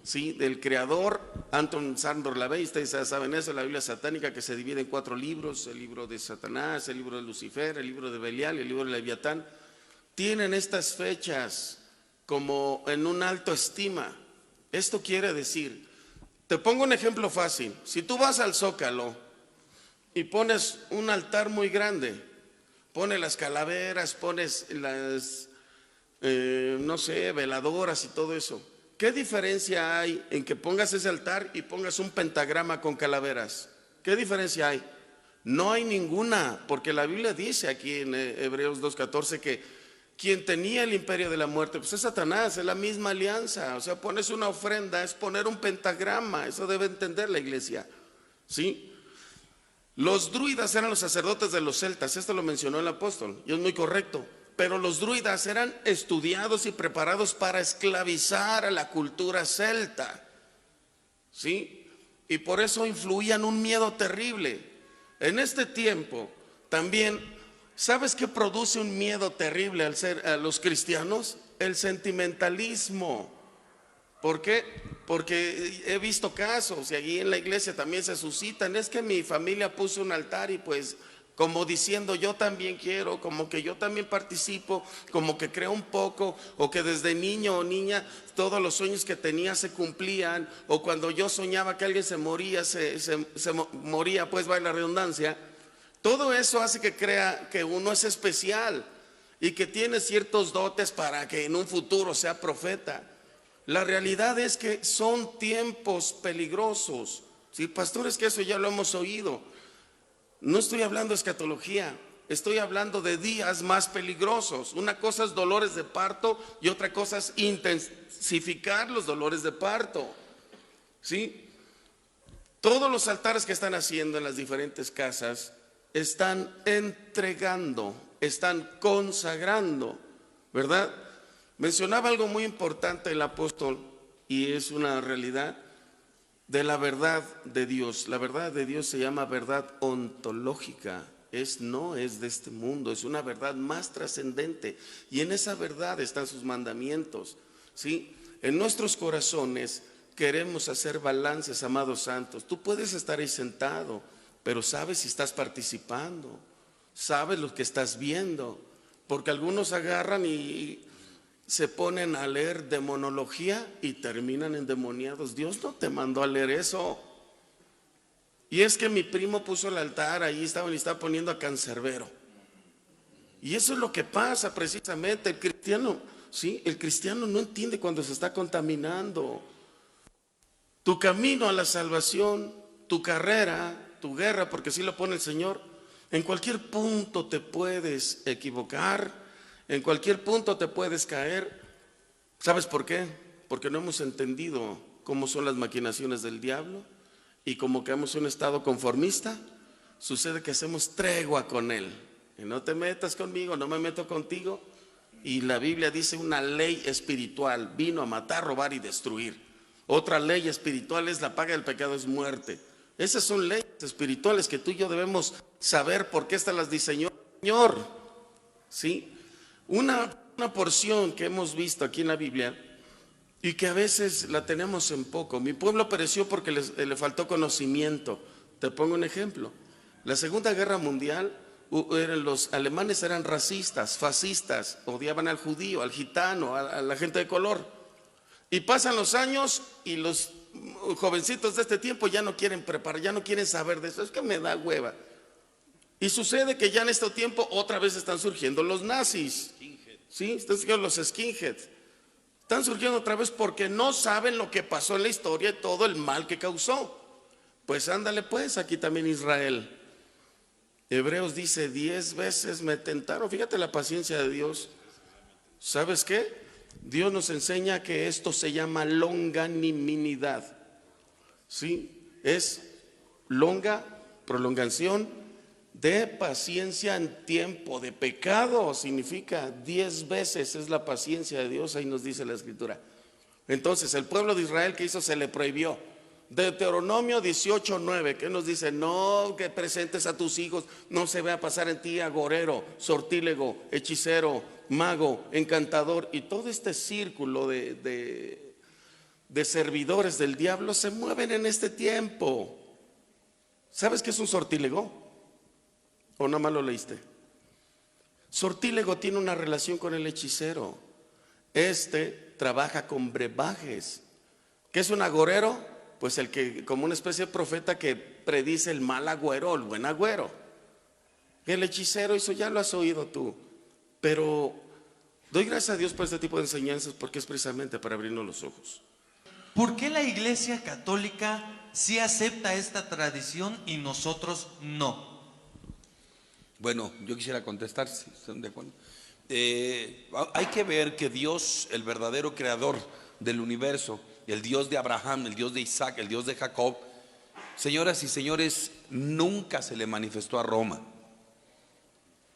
¿sí? Del creador Anton Sandor Lavey. Ustedes saben eso, la Biblia satánica, que se divide en 4 libros: el libro de Satanás, el libro de Lucifer, el libro de Belial y el libro de Leviatán. Tienen estas fechas como en un alto estima. Esto quiere decir, te pongo un ejemplo fácil: si tú vas al Zócalo y pones un altar muy grande, pones las calaveras, pones las no sé, veladoras y todo eso, ¿qué diferencia hay en que pongas ese altar y pongas un pentagrama con calaveras? ¿Qué diferencia hay? No hay ninguna, porque la Biblia dice aquí en Hebreos 2:14 que quien tenía el imperio de la muerte, pues es Satanás, es la misma alianza. O sea, pones una ofrenda, es poner un pentagrama, eso debe entender la iglesia, ¿sí? Los druidas eran los sacerdotes de los celtas, esto lo mencionó el apóstol, y es muy correcto. Pero los druidas eran estudiados y preparados para esclavizar a la cultura celta, ¿sí? Y por eso influían un miedo terrible. En este tiempo También, ¿sabes qué produce un miedo terrible a los cristianos? El sentimentalismo. ¿Por qué? Porque he visto casos y allí en la iglesia también se suscitan. Es que mi familia puso un altar y pues como diciendo yo también quiero, como que yo también participo, como que creo un poco, o que desde niño o niña todos los sueños que tenía se cumplían, o cuando yo soñaba que alguien se moría, moría, pues va la redundancia. Todo eso hace que crea que uno es especial y que tiene ciertos dotes para que en un futuro sea profeta. La realidad es que son tiempos peligrosos. Sí, pastores, que eso ya lo hemos oído. No estoy hablando de escatología, estoy hablando de días más peligrosos. Una cosa es dolores de parto y otra cosa es intensificar los dolores de parto. ¿Sí? Todos los altares que están haciendo en las diferentes casas están entregando, están consagrando, ¿verdad? Mencionaba algo muy importante el apóstol y es una realidad de la verdad de Dios. La verdad de Dios se llama verdad ontológica. No es de este mundo, es una verdad más trascendente. Y en esa verdad están sus mandamientos. ¿Sí? En nuestros corazones queremos hacer balances, amados santos. Tú puedes estar ahí sentado, pero sabes si estás participando, sabes lo que estás viendo, porque algunos agarran y se ponen a leer demonología y terminan endemoniados. Dios no te mandó a leer eso. Y es que mi primo puso el altar, ahí estaba poniendo a Cancerbero. Y eso es lo que pasa precisamente. El cristiano, ¿sí? El cristiano no entiende cuando se está contaminando. Tu camino a la salvación, tu carrera, tu guerra, porque así lo pone el Señor, en cualquier punto te puedes equivocar. En cualquier punto te puedes caer. ¿Sabes por qué? Porque no hemos entendido cómo son las maquinaciones del diablo y como quedamos en un estado conformista, sucede que hacemos tregua con él. Y no te metas conmigo, no me meto contigo. Y la Biblia dice una ley espiritual, vino a matar, robar y destruir. Otra ley espiritual es la paga del pecado es muerte. Esas son leyes espirituales que tú y yo debemos saber por qué estas las diseñó el Señor. ¿Sí? Una porción que hemos visto aquí en la Biblia y que a veces la tenemos en poco. Mi pueblo pereció porque le faltó conocimiento. Te pongo un ejemplo. La Segunda Guerra Mundial, los alemanes eran racistas, fascistas, odiaban al judío, al gitano, a la gente de color. Y pasan los años y los jovencitos de este tiempo ya no quieren preparar, ya no quieren saber de eso. Es que me da hueva. Y sucede que ya en este tiempo otra vez están surgiendo los nazis. ¿Sí? Están surgiendo los skinheads. Están surgiendo otra vez porque no saben lo que pasó en la historia y todo el mal que causó. Pues ándale pues, aquí también Israel. Hebreos dice, 10 veces me tentaron. Fíjate la paciencia de Dios. ¿Sabes qué? Dios nos enseña que esto se llama longanimidad. ¿Sí? Es prolongación de paciencia en tiempo de pecado. Significa 10 veces es la paciencia de Dios. Ahí nos dice la escritura. Entonces el pueblo de Israel, ¿qué hizo? Se le prohibió. Deuteronomio 18:9, ¿qué nos dice? No que presentes a tus hijos, no se vea pasar en ti agorero, sortílego, hechicero, mago, encantador. Y todo este círculo de servidores del diablo se mueven en este tiempo. ¿Sabes qué es un sortílego? ¿O nada más lo leíste? Sortílego tiene una relación con el hechicero. Trabaja con brebajes. ¿Qué es un agorero? Pues el que, como una especie de profeta que predice el mal agüero o el buen agüero. El hechicero, eso ya lo has oído tú. Pero doy gracias a Dios por este tipo de enseñanzas porque es precisamente para abrirnos los ojos. ¿Por qué la Iglesia Católica sí acepta esta tradición y nosotros no? Bueno, yo quisiera contestar, si están de acuerdo. Hay que ver que Dios, el verdadero creador del universo, el Dios de Abraham, el Dios de Isaac, el Dios de Jacob, señoras y señores, nunca se le manifestó a Roma.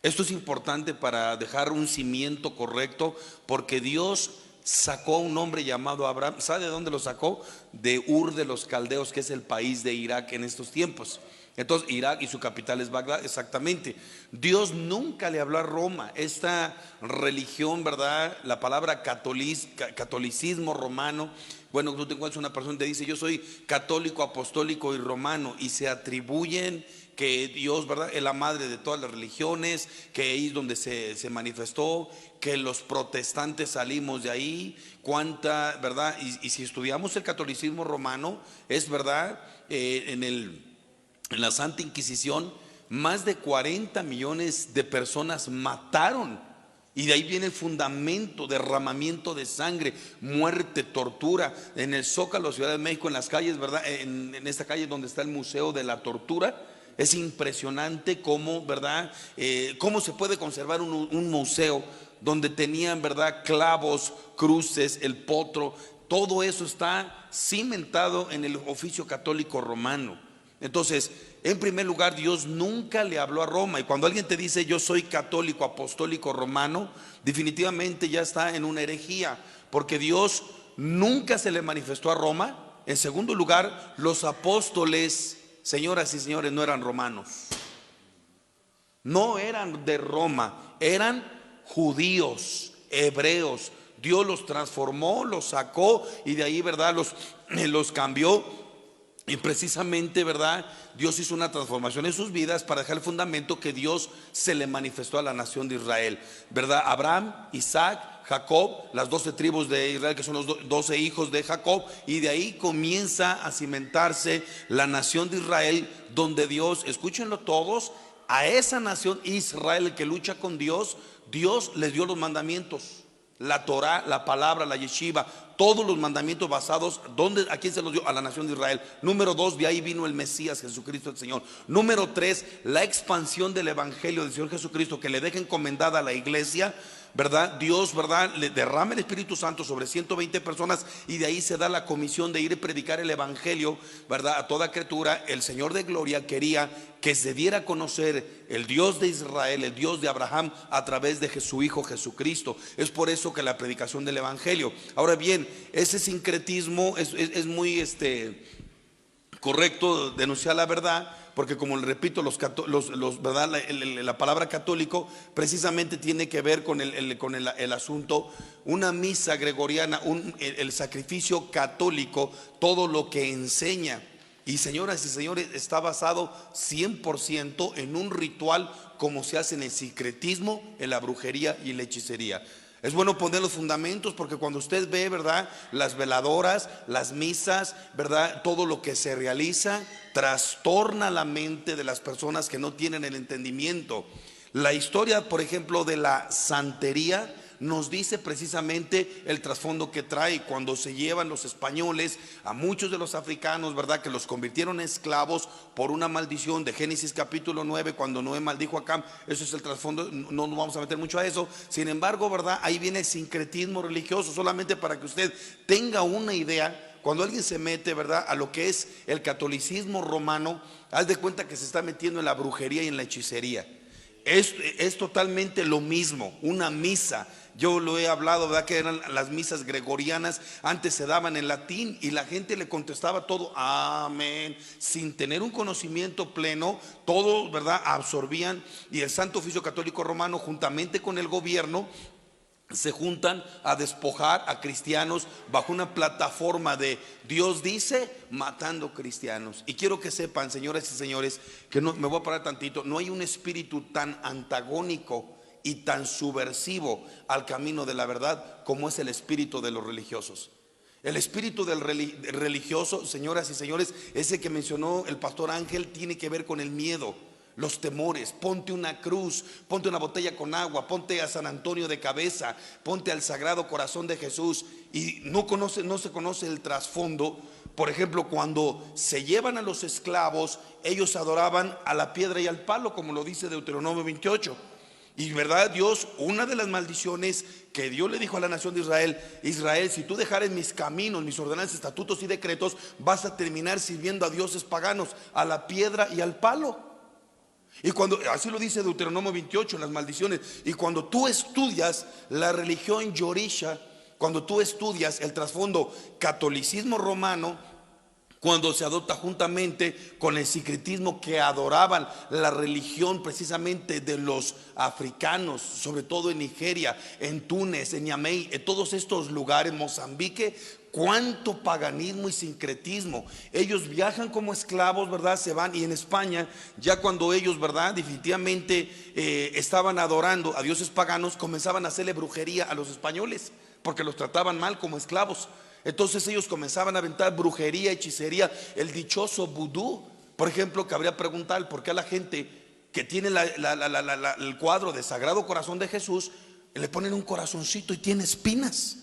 Esto es importante para dejar un cimiento correcto, porque Dios sacó a un hombre llamado Abraham. ¿Sabe de dónde lo sacó? De Ur de los Caldeos, que es el país de Irak en estos tiempos. Entonces, Irak y su capital es Bagdad, exactamente. Dios nunca le habló a Roma. Esta religión, ¿verdad? La palabra catolicismo romano. Bueno, tú te encuentras una persona que te dice: yo soy católico, apostólico y romano, y se atribuyen que Dios, ¿verdad?, es la madre de todas las religiones, que ahí es donde se manifestó, que los protestantes salimos de ahí. Cuánta, ¿verdad? Y si estudiamos el catolicismo romano, es verdad, en la Santa Inquisición, más de 40 millones de personas mataron. Y de ahí viene el fundamento: derramamiento de sangre, muerte, tortura. En el Zócalo, Ciudad de México, en las calles, ¿verdad? En esta calle donde está el Museo de la Tortura, es impresionante cómo, ¿verdad? Cómo se puede conservar un museo donde tenían, ¿verdad?, clavos, cruces, el potro. Todo eso está cimentado en el oficio católico romano. Entonces, en primer lugar, Dios nunca le habló a Roma. Y cuando alguien te dice: yo soy católico, apostólico, romano, definitivamente ya está en una herejía, porque Dios nunca se le manifestó a Roma. En segundo lugar, los apóstoles, señoras y señores, no eran romanos, no eran de Roma, eran judíos, hebreos. Dios los transformó, los sacó, y de ahí, ¿verdad?, los cambió. Y precisamente, ¿verdad?, Dios hizo una transformación en sus vidas para dejar el fundamento que Dios se le manifestó a la nación de Israel, ¿verdad? Abraham, Isaac, Jacob, las 12 tribus de Israel, que son los 12 hijos de Jacob. Y de ahí comienza a cimentarse la nación de Israel, donde Dios, escúchenlo todos, a esa nación Israel que lucha con Dios, Dios les dio los mandamientos, la Torah, la palabra, la yeshiva, todos los mandamientos basados, ¿a quién se los dio? A la nación de Israel. Número 2, de ahí vino el Mesías, Jesucristo el Señor. Número 3, la expansión del evangelio del Señor Jesucristo, que le deja encomendada a la iglesia, ¿verdad? Dios, ¿verdad?, le derrama el Espíritu Santo sobre 120 personas, y de ahí se da la comisión de ir a predicar el evangelio, ¿verdad?, a toda criatura. El Señor de gloria quería que se diera a conocer el Dios de Israel, el Dios de Abraham, a través de su Hijo Jesucristo. Es por eso que la predicación del evangelio. Ahora bien, ese sincretismo es muy correcto denunciar la verdad, porque, como le repito, ¿verdad?, la palabra católico precisamente tiene que ver con el asunto, una misa gregoriana, el sacrificio católico, todo lo que enseña. Y, señoras y señores, está basado 100% en un ritual, como se hace en el sincretismo, en la brujería y en la hechicería. Es bueno poner los fundamentos, porque cuando usted ve, ¿verdad?, las veladoras, las misas, ¿verdad?, todo lo que se realiza trastorna la mente de las personas que no tienen el entendimiento. La historia, por ejemplo, de la santería nos dice precisamente el trasfondo que trae. Cuando se llevan los españoles a muchos de los africanos, ¿verdad?, que los convirtieron en esclavos por una maldición de Génesis capítulo 9, cuando Noé maldijo a Cam. Eso es el trasfondo, no nos vamos a meter mucho a eso. Sin embargo, ¿verdad?, ahí viene el sincretismo religioso, solamente para que usted tenga una idea. Cuando alguien se mete, ¿verdad?, a lo que es el catolicismo romano, haz de cuenta que se está metiendo en la brujería y en la hechicería. Es totalmente lo mismo. Una misa, yo lo he hablado, ¿verdad?, que eran las misas gregorianas, antes se daban en latín y la gente le contestaba todo amén, sin tener un conocimiento pleno. Todo, ¿verdad?, absorbían. Y el Santo Oficio Católico Romano, juntamente con el gobierno, se juntan a despojar a cristianos bajo una plataforma de Dios dice, matando cristianos. Y quiero que sepan, señoras y señores, que no, me voy a parar tantito, no hay un espíritu tan antagónico y tan subversivo al camino de la verdad como es el espíritu de los religiosos. El espíritu del religioso, señoras y señores, ese que mencionó el pastor Ángel, tiene que ver con el miedo, los temores. Ponte una cruz, ponte una botella con agua, ponte a San Antonio de cabeza, ponte al Sagrado Corazón de Jesús. Y no se conoce el trasfondo. Por ejemplo, cuando se llevan a los esclavos, ellos adoraban a la piedra y al palo, como lo dice Deuteronomio 28. Y, ¿verdad?, Dios, una de las maldiciones que Dios le dijo a la nación de Israel: Israel, si tú dejares mis caminos, mis ordenanzas, estatutos y decretos, vas a terminar sirviendo a dioses paganos, a la piedra y al palo. Y cuando, así lo dice Deuteronomio 28, las maldiciones. Y cuando tú estudias la religión yorisha, cuando tú estudias el trasfondo catolicismo romano, cuando se adopta juntamente con el sincretismo que adoraban la religión precisamente de los africanos, sobre todo en Nigeria, en Túnez, en Niamey, en todos estos lugares, Mozambique. Cuánto paganismo y sincretismo. Ellos viajan como esclavos, ¿verdad? Se van, y en España, ya cuando ellos, ¿verdad? Definitivamente estaban adorando a dioses paganos, comenzaban a hacerle brujería a los españoles, porque los trataban mal como esclavos. Entonces ellos comenzaban a aventar brujería, hechicería, el dichoso vudú. Por ejemplo, cabría preguntar por qué a la gente que tiene el cuadro de Sagrado Corazón de Jesús le ponen un corazoncito y tiene espinas.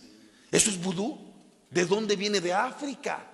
Eso es vudú. ¿De dónde viene? De África.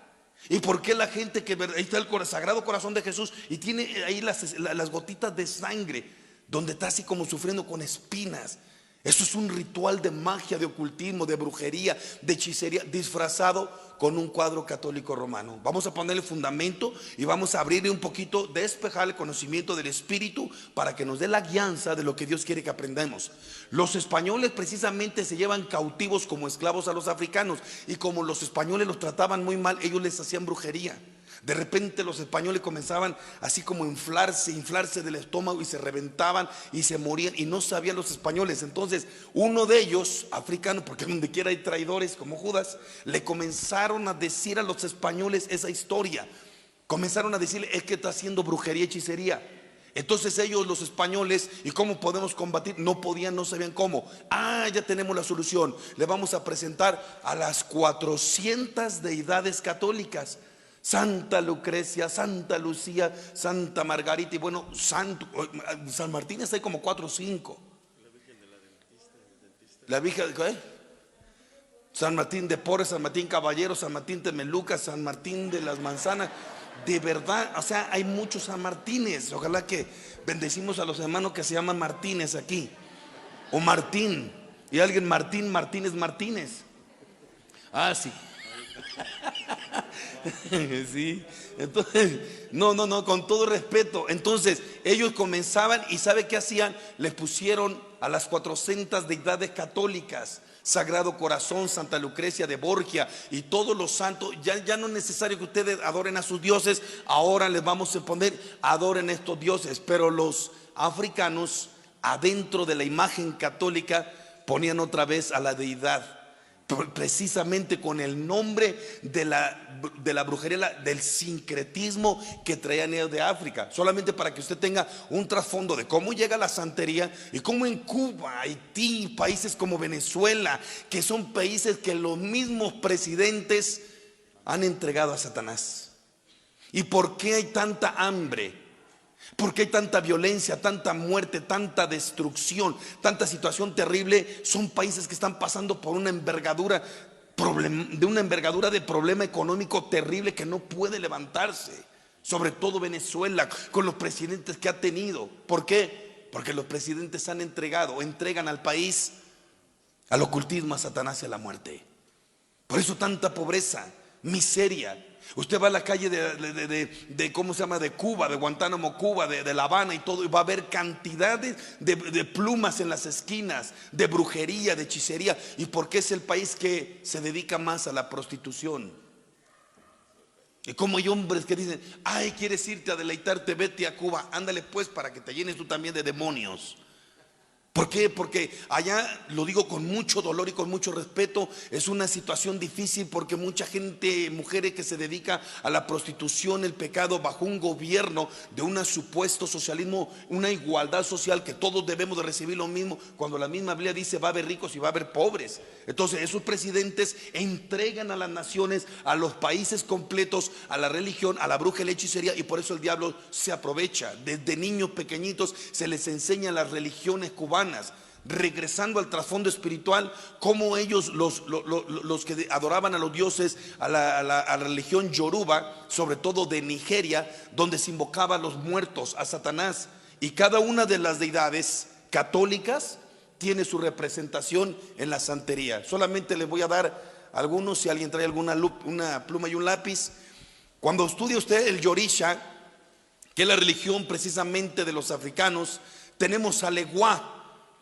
¿Y por qué la gente que ahí está el Sagrado Corazón de Jesús y tiene ahí las gotitas de sangre, donde está así como sufriendo con espinas? Eso es un ritual de magia, de ocultismo, de brujería, de hechicería, disfrazado con un cuadro católico romano. Vamos a ponerle fundamento y vamos a abrirle un poquito, despejar el conocimiento del Espíritu para que nos dé la guianza de lo que Dios quiere que aprendamos. Los españoles precisamente se llevan cautivos como esclavos a los africanos, y como los españoles los trataban muy mal, ellos les hacían brujería. De repente los españoles comenzaban así como a inflarse del estómago, y se reventaban y se morían, y no sabían los españoles. Entonces uno de ellos, africano, porque donde quiera hay traidores como Judas, le comenzaron a decir a los españoles esa historia. Comenzaron a decirle: es que está haciendo brujería, hechicería. Entonces ellos, los españoles, ¿y cómo podemos combatir? No podían, no sabían cómo. Ya tenemos la solución. Le vamos a presentar a las 400 deidades católicas: Santa Lucrecia, Santa Lucía, Santa Margarita, y bueno, San Martín está ahí como 4 o 5. La Virgen, ¿qué? San Martín de Porres, San Martín Caballero, San Martín de Meluca, San Martín de las Manzanas. De verdad, o sea, hay muchos San Martínez. Ojalá que bendecimos a los hermanos que se llaman Martínez aquí, o Martín, y alguien Martínez Martínez. Sí. Sí, entonces, no, con todo respeto. Entonces ellos comenzaban, y ¿sabe qué hacían? Les pusieron a las 400 deidades católicas: Sagrado Corazón, Santa Lucrecia de Borgia y todos los santos. Ya no es necesario que ustedes adoren a sus dioses, ahora les vamos a poner: adoren a estos dioses. Pero los africanos, adentro de la imagen católica, ponían otra vez a la deidad, precisamente con el nombre de la brujería, del sincretismo que traían ellos de África. Solamente para que usted tenga un trasfondo de cómo llega la santería, y cómo en Cuba, Haití, países como Venezuela, que son países que los mismos presidentes han entregado a Satanás. ¿Y por qué hay tanta hambre? ¿Por qué hay tanta violencia, tanta muerte, tanta destrucción, tanta situación terrible? Son países que están pasando por una envergadura de problema económico terrible que no puede levantarse. Sobre todo Venezuela, con los presidentes que ha tenido. ¿Por qué? Porque los presidentes entregan al país al ocultismo, a Satanás y a la muerte. Por eso tanta pobreza, miseria. Usted va a la calle de ¿cómo se llama? De Cuba, de Guantánamo, Cuba, de La Habana y todo, y va a ver cantidades de plumas en las esquinas, de brujería, de hechicería. ¿Y por qué es el país que se dedica más a la prostitución? Y como hay hombres que dicen: ¿quieres irte a deleitarte? Vete a Cuba. Ándale pues, para que te llenes tú también de demonios. ¿Por qué? Porque allá, lo digo con mucho dolor y con mucho respeto, es una situación difícil, porque mucha gente, mujeres que se dedica a la prostitución, el pecado, bajo un gobierno de un supuesto socialismo, una igualdad social, que todos debemos de recibir lo mismo, cuando la misma Biblia dice: va a haber ricos y va a haber pobres. Entonces esos presidentes entregan a las naciones, a los países completos, a la religión, a la brujería, la hechicería, y por eso el diablo se aprovecha. Desde niños pequeñitos se les enseña las religiones cubanas. Regresando al trasfondo espiritual, como ellos, los que adoraban a los dioses, a la religión yoruba, sobre todo de Nigeria, donde se invocaba a los muertos, a Satanás. Y cada una de las deidades católicas tiene su representación en la santería. Solamente les voy a dar algunos, si alguien trae una pluma y un lápiz. Cuando estudia usted el Yorisha, que es la religión precisamente de los africanos, tenemos al Eguá,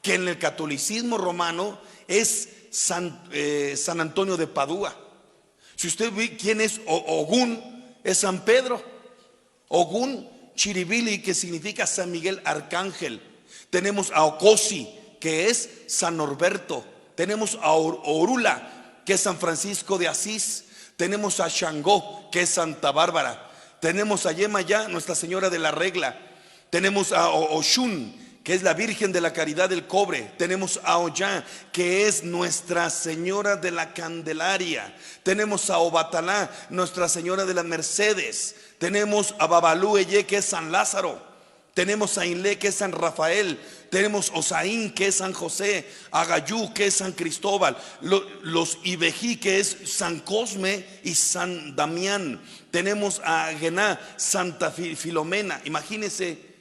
que en el catolicismo romano es San Antonio de Padua. Si usted ve quién es Ogún, es San Pedro. Ogún, Chiribili, que significa San Miguel Arcángel. Tenemos a Ocosi, que es San Norberto. Tenemos a Orula, que es San Francisco de Asís. Tenemos a Shango, que es Santa Bárbara. Tenemos a Yemayá, Nuestra Señora de la Regla. Tenemos a Oshun, que es la Virgen de la Caridad del Cobre. Tenemos a Ollá, que es Nuestra Señora de la Candelaria. Tenemos a Obatalá, Nuestra Señora de las Mercedes. Tenemos a Babalúeye, que es San Lázaro. Tenemos a Inlé, que es San Rafael. Tenemos a Osaín, que es San José. A Gayú, que es San Cristóbal. Los Ibejí, que es San Cosme y San Damián. Tenemos a Gená, Santa Filomena. Imagínense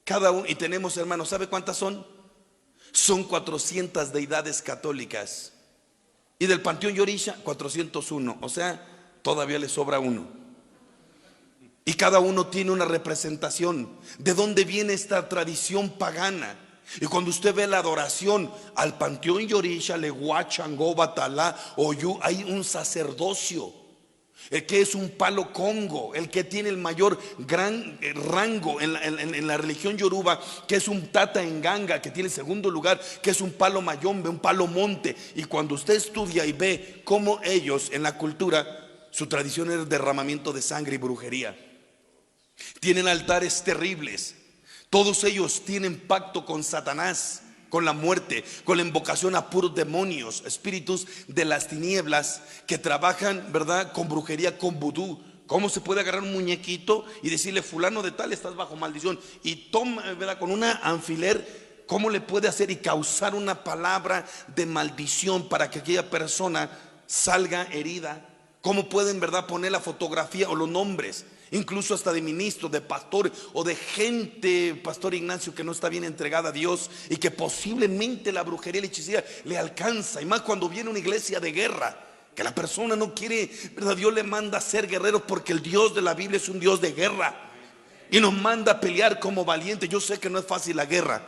cada uno. Y tenemos, hermanos, ¿sabe cuántas son? Son 400 deidades católicas. Y del Panteón Yorisha, 401. O sea, todavía le sobra uno. Y cada uno tiene una representación. ¿De dónde viene esta tradición pagana? Y cuando usted ve la adoración al Panteón Yorisha, Leguá, Changó, Batalá, Oyú, hay un sacerdocio. El que es un palo congo, el que tiene el mayor gran rango en la religión yoruba, que es un tata en ganga, que tiene el segundo lugar, que es un palo mayombe, un palo monte. Y cuando usted estudia y ve cómo ellos en la cultura, su tradición es el derramamiento de sangre y brujería. Tienen altares terribles. Todos ellos tienen pacto con Satanás, con la muerte, con la invocación a puros demonios, espíritus de las tinieblas que trabajan, ¿verdad?, con brujería, con vudú. ¿Cómo se puede agarrar un muñequito y decirle fulano de tal, estás bajo maldición? Y toma, ¿verdad?, con una alfiler, ¿cómo le puede hacer y causar una palabra de maldición para que aquella persona salga herida? ¿Cómo pueden, verdad, poner la fotografía o los nombres, incluso hasta de ministros, de pastores o de gente, Pastor Ignacio, que no está bien entregada a Dios y que posiblemente la brujería y la hechicería le alcanza? Y más cuando viene una iglesia de guerra, que la persona no quiere, ¿verdad? Dios le manda a ser guerrero, porque el Dios de la Biblia es un Dios de guerra y nos manda a pelear como valientes. Yo sé que no es fácil la guerra,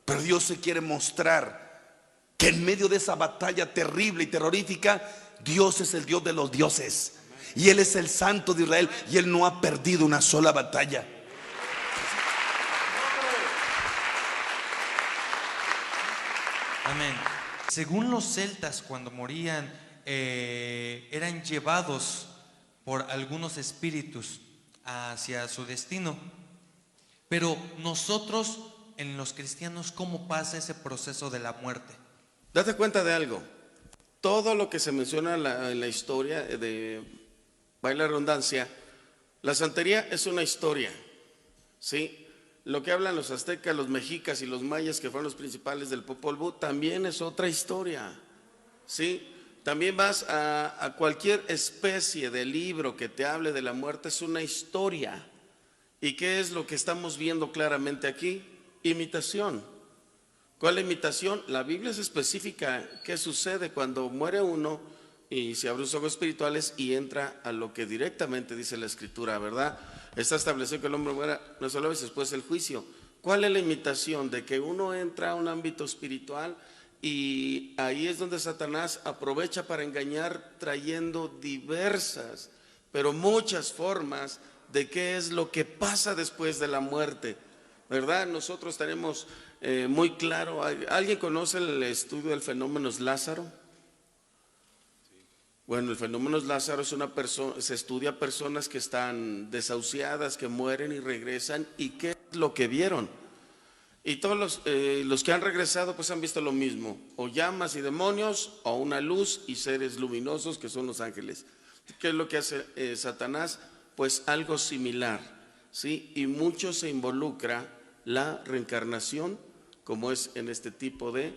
pero Dios se quiere mostrar que en medio de esa batalla terrible y terrorífica, Dios es el Dios de los dioses y Él es el Santo de Israel, y Él no ha perdido una sola batalla. Amén. Según los celtas, cuando morían, eran llevados por algunos espíritus hacia su destino. Pero nosotros, en los cristianos, ¿cómo pasa ese proceso de la muerte? Date cuenta de algo. Todo lo que se menciona en la historia de, vaya la redundancia, la santería es una historia, ¿sí? Lo que hablan los aztecas, los mexicas y los mayas, que fueron los principales del Popol Vuh, también es otra historia, ¿sí? También vas a cualquier especie de libro que te hable de la muerte, es una historia. ¿Y qué es lo que estamos viendo claramente aquí? Imitación. ¿Cuál es la imitación? La Biblia es específica. ¿Qué sucede cuando muere uno y se abren los ojos espirituales y entra a lo que directamente dice la Escritura, ¿verdad? Está establecido que el hombre muera una sola vez, después el juicio. ¿Cuál es la imitación? De que uno entra a un ámbito espiritual y ahí es donde Satanás aprovecha para engañar, trayendo diversas, pero muchas formas de qué es lo que pasa después de la muerte, ¿verdad? Nosotros tenemos muy claro. ¿Alguien conoce el estudio del fenómeno Lázaro? Bueno, el fenómeno Lázaro es una persona, se estudia a personas que están desahuciadas, que mueren y regresan, y qué es lo que vieron. Y todos los que han regresado pues han visto lo mismo, o llamas y demonios, o una luz y seres luminosos que son los ángeles. ¿Qué es lo que hace Satanás? Pues algo similar, ¿sí? Y mucho se involucra la reencarnación, como es en este tipo de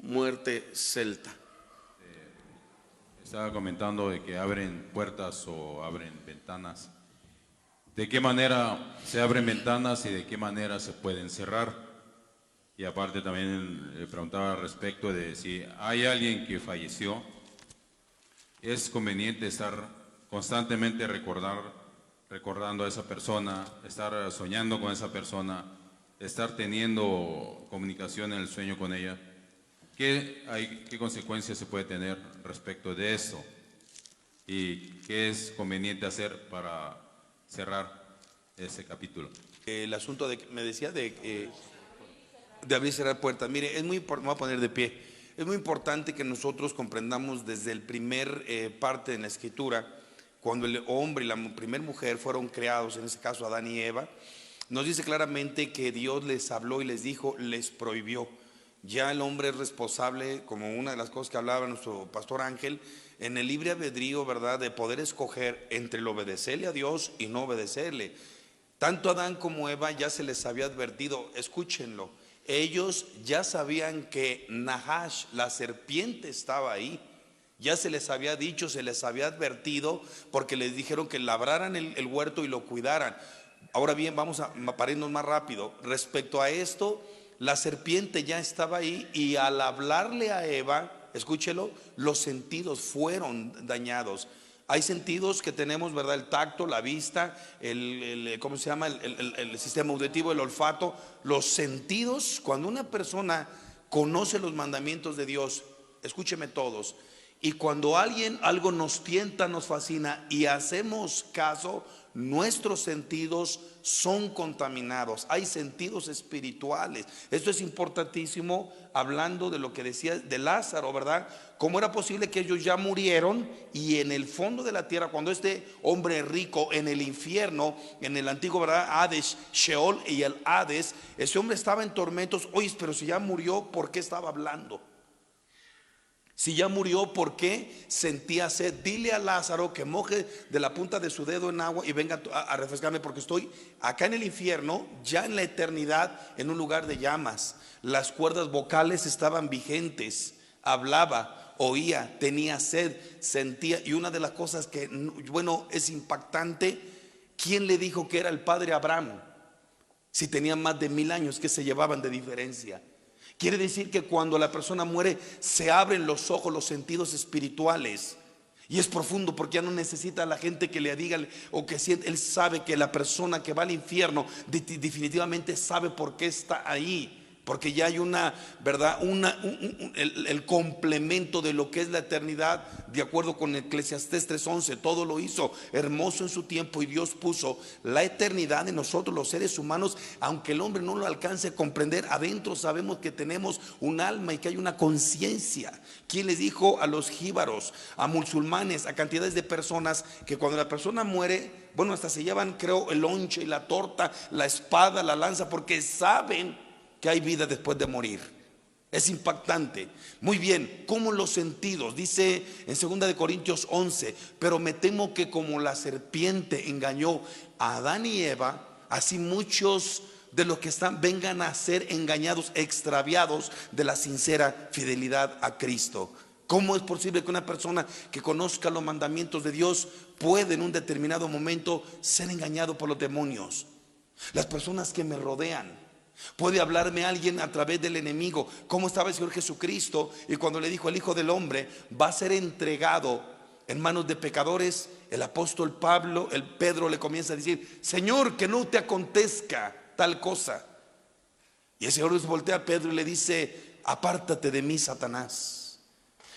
muerte celta. Estaba comentando de que abren puertas o abren ventanas. ¿De qué manera se abren ventanas y de qué manera se pueden cerrar? Y aparte también le preguntaba al respecto de si hay alguien que falleció, es conveniente estar constantemente recordando a esa persona, estar soñando con esa persona, estar teniendo comunicación en el sueño con ella. ¿Qué consecuencias se puede tener respecto de eso? ¿Y qué es conveniente hacer para cerrar ese capítulo? El asunto de que me decía de abrir y cerrar puertas. Mire, es muy importante, me voy a poner de pie. Es muy importante que nosotros comprendamos desde el primer parte de la escritura, cuando el hombre y la primera mujer fueron creados, en ese caso Adán y Eva, nos dice claramente que Dios les habló y les dijo, les prohibió. Ya el hombre es responsable, como una de las cosas que hablaba nuestro pastor Ángel, en el libre albedrío, ¿verdad?, de poder escoger entre el obedecerle a Dios y no obedecerle. Tanto Adán como Eva ya se les había advertido, escúchenlo, ellos ya sabían que Nahash, la serpiente, estaba ahí. Ya se les había dicho, se les había advertido, porque les dijeron que labraran el huerto y lo cuidaran. Ahora bien, vamos a pararnos más rápido. Respecto a esto, la serpiente ya estaba ahí y al hablarle a Eva, escúchelo, los sentidos fueron dañados. Hay sentidos que tenemos, ¿verdad? El tacto, la vista, ¿cómo se llama? El sistema auditivo, el olfato. Los sentidos, cuando una persona conoce los mandamientos de Dios, escúcheme todos, y cuando algo nos tienta, nos fascina y hacemos caso, nuestros sentidos son contaminados. Hay sentidos espirituales. Esto es importantísimo, hablando de lo que decía de Lázaro, ¿verdad? ¿Cómo era posible que ellos ya murieron y en el fondo de la tierra, cuando este hombre rico en el infierno, en el antiguo, ¿verdad?, Hades, Sheol y el Hades, ese hombre estaba en tormentos? Oye, pero si ya murió, ¿por qué estaba hablando? Si ya murió, ¿por qué sentía sed? Dile a Lázaro que moje de la punta de su dedo en agua y venga a refrescarme, porque estoy acá en el infierno, ya en la eternidad, en un lugar de llamas. Las cuerdas vocales estaban vigentes, hablaba, oía, tenía sed, sentía. Y una de las cosas que, bueno, es impactante, ¿quién le dijo que era el padre Abraham? Si tenían más de 1000 años que se llevaban de diferencia. Quiere decir que cuando la persona muere se abren los ojos, los sentidos espirituales. Y es profundo, porque ya no necesita a la gente que le diga o que siente. Él sabe que la persona que va al infierno definitivamente sabe por qué está ahí. Porque ya hay una, ¿verdad?, el complemento de lo que es la eternidad, de acuerdo con Eclesiastés 3:11. Todo lo hizo hermoso en su tiempo y Dios puso la eternidad en nosotros los seres humanos. Aunque el hombre no lo alcance a comprender, adentro sabemos que tenemos un alma y que hay una conciencia. ¿Quién les dijo a los jíbaros, a musulmanes, a cantidades de personas, que cuando la persona muere, bueno, hasta se llevan, creo, el lonche y la torta, la espada, la lanza, porque saben que hay vida después de morir? Es impactante. Muy bien, como los sentidos, dice en 2 de Corintios 11, pero me temo que como la serpiente engañó a Adán y Eva, así muchos de los que están vengan a ser engañados, extraviados de la sincera fidelidad a Cristo. ¿Cómo es posible que una persona que conozca los mandamientos de Dios puede en un determinado momento ser engañado por los demonios? Las personas que me rodean. Puede hablarme alguien a través del enemigo. ¿Cómo estaba el Señor Jesucristo? Y cuando le dijo: el Hijo del Hombre va a ser entregado en manos de pecadores, el apóstol Pedro le comienza a decir: Señor, que no te acontezca tal cosa. Y el Señor se voltea a Pedro y le dice: apártate de mí, Satanás.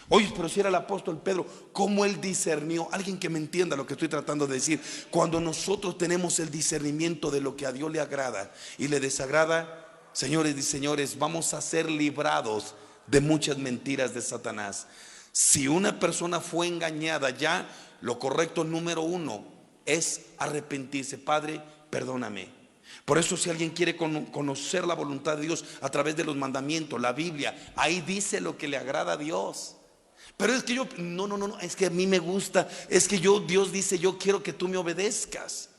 Oye, pero si era el apóstol Pedro, ¿cómo él discernió? Alguien que me entienda lo que estoy tratando de decir. Cuando nosotros tenemos el discernimiento de lo que a Dios le agrada y le desagrada, señores y señores, vamos a ser librados de muchas mentiras de Satanás. Si una persona fue engañada, ya lo correcto, número 1, es arrepentirse. Padre, perdóname. Por eso, si alguien quiere conocer la voluntad de Dios a través de los mandamientos, la Biblia, ahí dice lo que le agrada a Dios. Pero es que no, es que a mí me gusta, es que Dios dice: yo quiero que tú me obedezcas,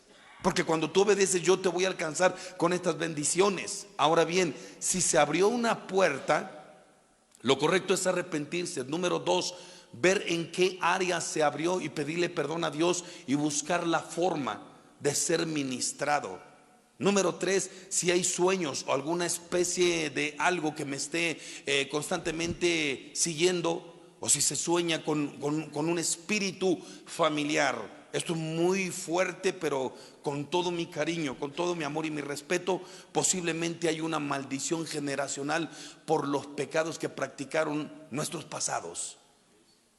porque cuando tú obedeces yo te voy a alcanzar con estas bendiciones. Ahora bien, si se abrió una puerta, lo correcto es arrepentirse. Número 2, ver en qué área se abrió y pedirle perdón a Dios y buscar la forma de ser ministrado. Número 3, si hay sueños o alguna especie de algo que me esté constantemente siguiendo, o si se sueña con un espíritu familiar. Esto es muy fuerte, pero con todo mi cariño, con todo mi amor y mi respeto, posiblemente hay una maldición generacional por los pecados que practicaron nuestros pasados.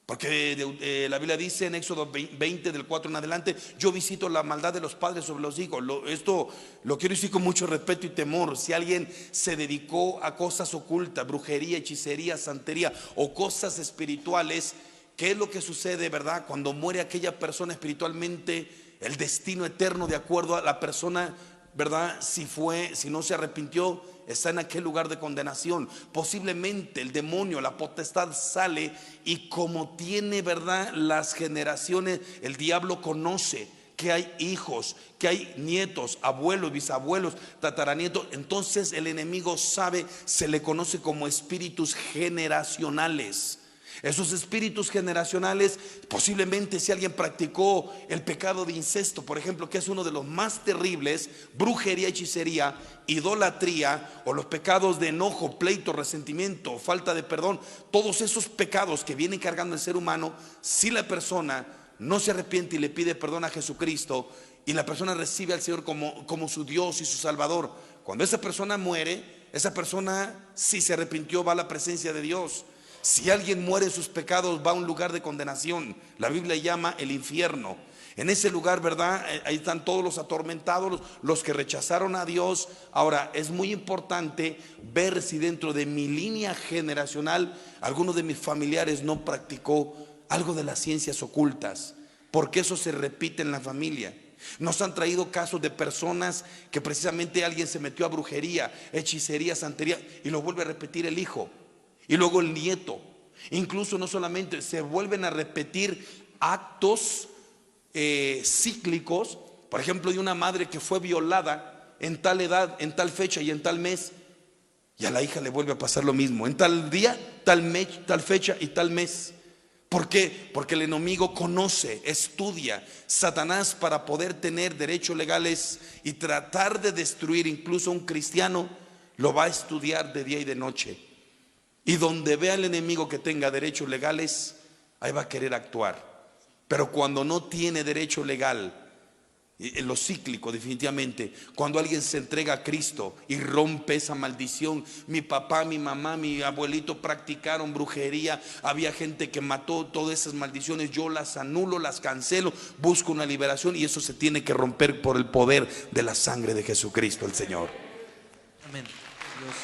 Porque la Biblia dice en Éxodo 20 del 4 en adelante: yo visito la maldad de los padres sobre los hijos. Esto lo quiero decir con mucho respeto y temor. Si alguien se dedicó a cosas ocultas, brujería, hechicería, santería o cosas espirituales, ¿qué es lo que sucede, verdad? Cuando muere aquella persona espiritualmente, el destino eterno, de acuerdo a la persona, ¿verdad? Si no se arrepintió, está en aquel lugar de condenación. Posiblemente el demonio, la potestad sale, y como tiene, ¿verdad?, las generaciones, el diablo conoce que hay hijos, que hay nietos, abuelos, bisabuelos, tataranietos. Entonces el enemigo sabe, se le conoce como espíritus generacionales. Esos espíritus generacionales, posiblemente si alguien practicó el pecado de incesto, por ejemplo, que es uno de los más terribles, brujería, hechicería, idolatría, o los pecados de enojo, pleito, resentimiento, falta de perdón, todos esos pecados que vienen cargando el ser humano, si la persona no se arrepiente y le pide perdón a Jesucristo, y la persona recibe al Señor como su Dios y su Salvador, cuando esa persona muere, esa persona, si se arrepintió, va a la presencia de Dios. Si alguien muere en sus pecados, va a un lugar de condenación. La Biblia llama el infierno. En ese lugar, ¿verdad?, ahí están todos los atormentados, los que rechazaron a Dios. Ahora, es muy importante ver si dentro de mi línea generacional alguno de mis familiares no practicó algo de las ciencias ocultas, porque eso se repite en la familia. Nos han traído casos de personas que precisamente alguien se metió a brujería, hechicería, santería, y lo vuelve a repetir el hijo. Y luego el nieto. Incluso no solamente se vuelven a repetir actos cíclicos. Por ejemplo, de una madre que fue violada en tal edad, en tal fecha y en tal mes, y a la hija le vuelve a pasar lo mismo, en tal día, tal mes, tal fecha y tal mes. ¿Por qué? Porque el enemigo conoce, estudia. Satanás, para poder tener derechos legales y tratar de destruir incluso a un cristiano, lo va a estudiar de día y de noche. Y donde vea el enemigo que tenga derechos legales, ahí va a querer actuar. Pero cuando no tiene derecho legal, en lo cíclico definitivamente, cuando alguien se entrega a Cristo y rompe esa maldición. Mi papá, mi mamá, mi abuelito practicaron brujería, había gente que mató, todas esas maldiciones yo las anulo, las cancelo, busco una liberación, y eso se tiene que romper por el poder de la sangre de Jesucristo el Señor. Amén. Dios.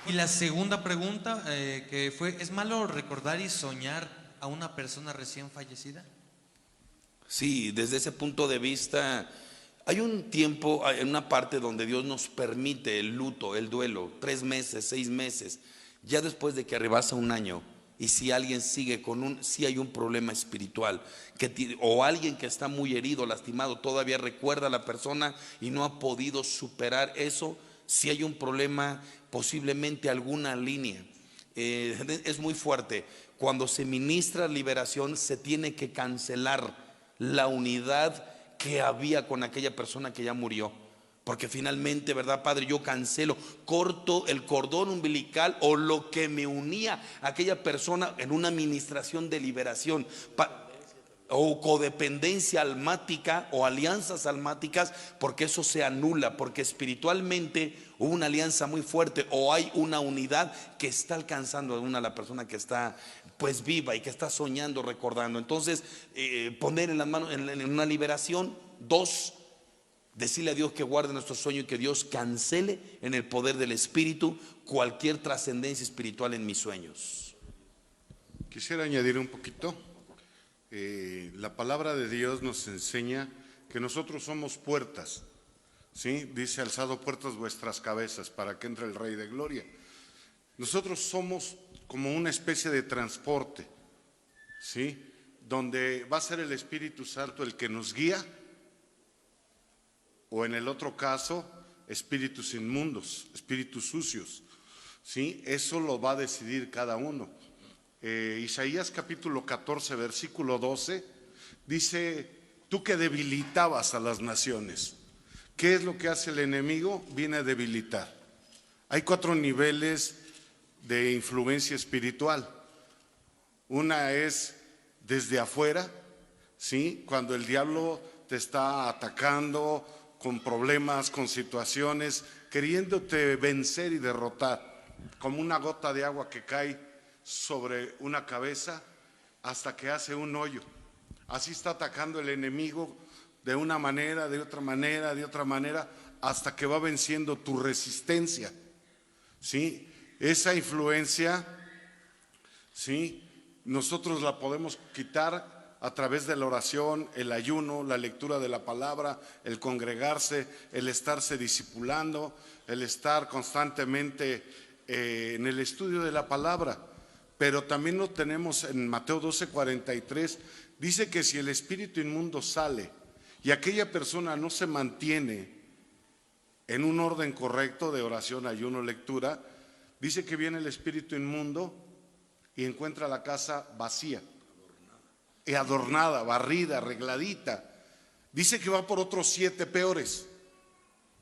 Y la segunda pregunta que fue: ¿es malo recordar y soñar a una persona recién fallecida? Sí, desde ese punto de vista, hay un tiempo, en una parte donde Dios nos permite el luto, el duelo, 3 meses, 6 meses, ya después de que rebasa un año. Y si alguien sigue si hay un problema espiritual, o alguien que está muy herido, lastimado, todavía recuerda a la persona y no ha podido superar eso, si hay un problema, posiblemente alguna línea. Es muy fuerte. Cuando se ministra liberación, se tiene que cancelar la unidad que había con aquella persona que ya murió. Porque finalmente, ¿verdad, Padre? Yo cancelo, corto el cordón umbilical o lo que me unía a aquella persona en una administración de liberación. O codependencia almática o alianzas almáticas, porque eso se anula, porque espiritualmente hubo una alianza muy fuerte, o hay una unidad que está alcanzando a la persona que está pues viva y que está soñando, recordando. Entonces poner en las manos en una liberación. 2, decirle a Dios que guarde nuestro sueño y que Dios cancele en el poder del Espíritu cualquier trascendencia espiritual en mis sueños. Quisiera añadir un poquito. La palabra de Dios nos enseña que nosotros somos puertas, ¿sí? Dice: alzado puertas vuestras cabezas para que entre el Rey de Gloria. Nosotros somos como una especie de transporte, ¿sí? Donde va a ser el Espíritu Santo el que nos guía, o en el otro caso, espíritus inmundos, espíritus sucios, ¿sí? Eso lo va a decidir cada uno. Isaías capítulo 14 versículo 12 dice: tú que debilitabas a las naciones. ¿Qué es lo que hace el enemigo? Viene a debilitar. Hay 4 niveles de influencia espiritual. Una es desde afuera, ¿sí? Cuando el diablo te está atacando con problemas, con situaciones, queriéndote vencer y derrotar, como una gota de agua que cae sobre una cabeza, hasta que hace un hoyo. Así está atacando el enemigo de una manera, de otra manera, de otra manera, hasta que va venciendo tu resistencia. ¿Sí? Esa influencia, ¿sí?, nosotros la podemos quitar a través de la oración, el ayuno, la lectura de la palabra, el congregarse, el estarse discipulando, el estar constantemente en el estudio de la palabra. Pero también lo tenemos en Mateo 12:43, dice que si el espíritu inmundo sale y aquella persona no se mantiene en un orden correcto de oración, ayuno, lectura, dice que viene el espíritu inmundo y encuentra la casa vacía, y adornada, barrida, arregladita. Dice que va por otros 7 peores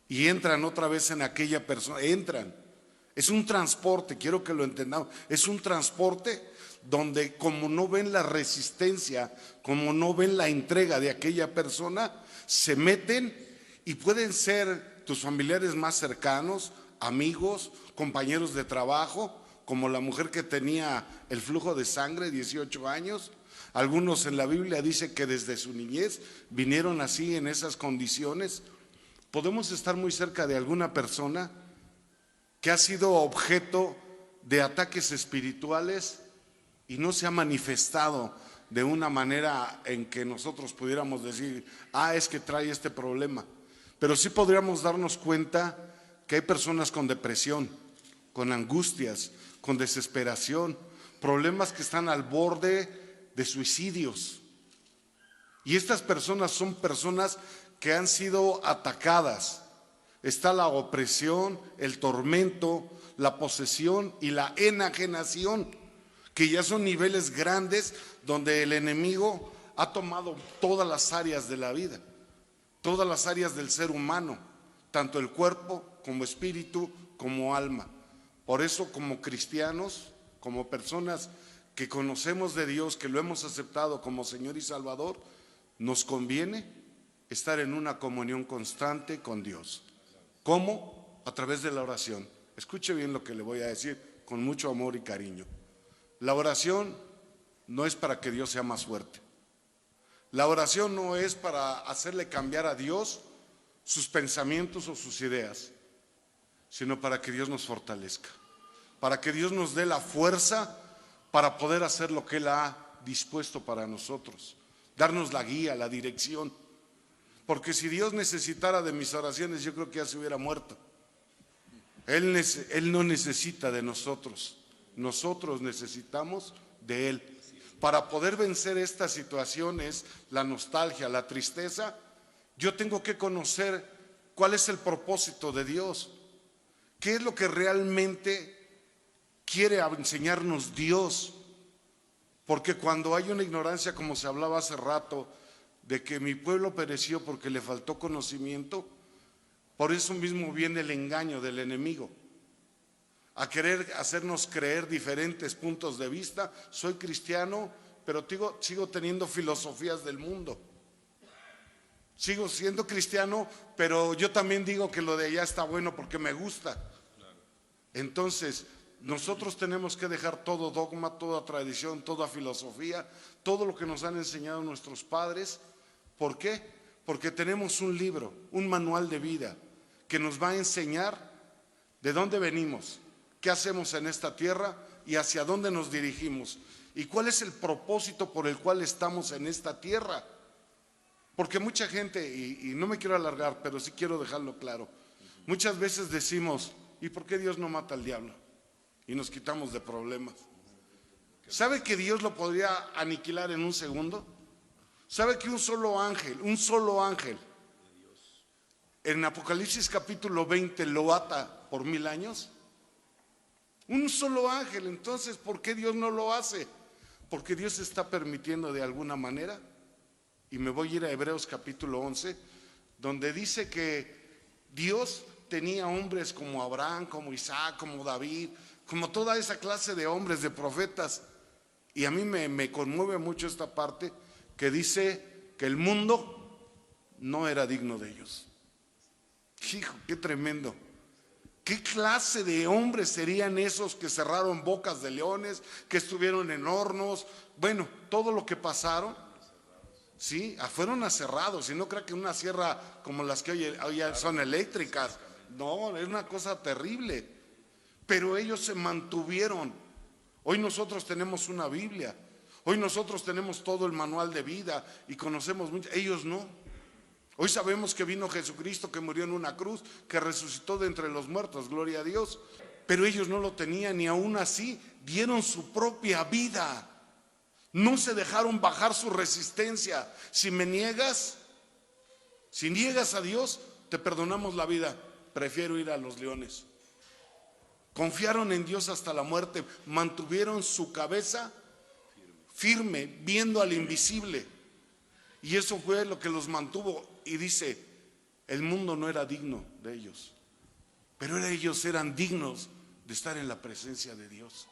y entran otra vez en aquella persona, entran. Es un transporte, quiero que lo entendamos, es un transporte donde como no ven la resistencia, como no ven la entrega de aquella persona, se meten y pueden ser tus familiares más cercanos, amigos, compañeros de trabajo, como la mujer que tenía el flujo de sangre, 18 años. Algunos en la Biblia dice que desde su niñez vinieron así en esas condiciones. Podemos estar muy cerca de alguna persona que ha sido objeto de ataques espirituales y no se ha manifestado de una manera en que nosotros pudiéramos decir, es que trae este problema. Pero sí podríamos darnos cuenta que hay personas con depresión, con angustias, con desesperación, problemas que están al borde de suicidios. Y estas personas son personas que han sido atacadas. Está la opresión, el tormento, la posesión y la enajenación, que ya son niveles grandes donde el enemigo ha tomado todas las áreas de la vida, todas las áreas del ser humano, tanto el cuerpo como espíritu como alma. Por eso, como cristianos, como personas que conocemos de Dios, que lo hemos aceptado como Señor y Salvador, nos conviene estar en una comunión constante con Dios. ¿Cómo? A través de la oración. Escuche bien lo que le voy a decir con mucho amor y cariño. La oración no es para que Dios sea más fuerte. La oración no es para hacerle cambiar a Dios sus pensamientos o sus ideas, sino para que Dios nos fortalezca, para que Dios nos dé la fuerza para poder hacer lo que Él ha dispuesto para nosotros, darnos la guía, la dirección. Porque si Dios necesitara de mis oraciones, yo creo que ya se hubiera muerto. Él no necesita de nosotros, nosotros necesitamos de Él. Para poder vencer estas situaciones, la nostalgia, la tristeza, yo tengo que conocer cuál es el propósito de Dios. ¿Qué es lo que realmente quiere enseñarnos Dios? Porque cuando hay una ignorancia, como se hablaba hace rato, de que mi pueblo pereció porque le faltó conocimiento, por eso mismo viene el engaño del enemigo, a querer hacernos creer diferentes puntos de vista. Soy cristiano, pero sigo teniendo filosofías del mundo. Sigo siendo cristiano, pero yo también digo que lo de allá está bueno porque me gusta. Entonces, nosotros tenemos que dejar todo dogma, toda tradición, toda filosofía, todo lo que nos han enseñado nuestros padres. ¿Por qué? Porque tenemos un libro, un manual de vida que nos va a enseñar de dónde venimos, qué hacemos en esta tierra y hacia dónde nos dirigimos y cuál es el propósito por el cual estamos en esta tierra. Porque mucha gente, y no me quiero alargar, pero sí quiero dejarlo claro, muchas veces decimos, ¿y por qué Dios no mata al diablo? Y nos quitamos de problemas. ¿Sabe que Dios lo podría aniquilar en un segundo? ¿Sabe que un solo ángel en Apocalipsis capítulo 20 lo ata por 1000 años? Un solo ángel. Entonces, ¿por qué Dios no lo hace? Porque Dios está permitiendo de alguna manera. Y me voy a ir a Hebreos capítulo 11, donde dice que Dios tenía hombres como Abraham, como Isaac, como David, como toda esa clase de hombres, de profetas. Y a mí me conmueve mucho esta parte que dice que el mundo no era digno de ellos. Hijo, qué tremendo. ¿Qué clase de hombres serían esos que cerraron bocas de leones, que estuvieron en hornos? Bueno, todo lo que pasaron, sí, fueron aserrados. Y no creo que una sierra como las que hoy son eléctricas. No, es una cosa terrible. Pero ellos se mantuvieron. Hoy nosotros tenemos una Biblia. Hoy nosotros tenemos todo el manual de vida y conocemos mucho. Ellos no. Hoy sabemos que vino Jesucristo, que murió en una cruz, que resucitó de entre los muertos, gloria a Dios. Pero ellos no lo tenían y aún así dieron su propia vida. No se dejaron bajar su resistencia. Si niegas a Dios, te perdonamos la vida. Prefiero ir a los leones. Confiaron en Dios hasta la muerte. Mantuvieron su cabeza firme, viendo al invisible. Y eso fue lo que los mantuvo. Y dice, el mundo no era digno de ellos, pero ellos eran dignos de estar en la presencia de Dios.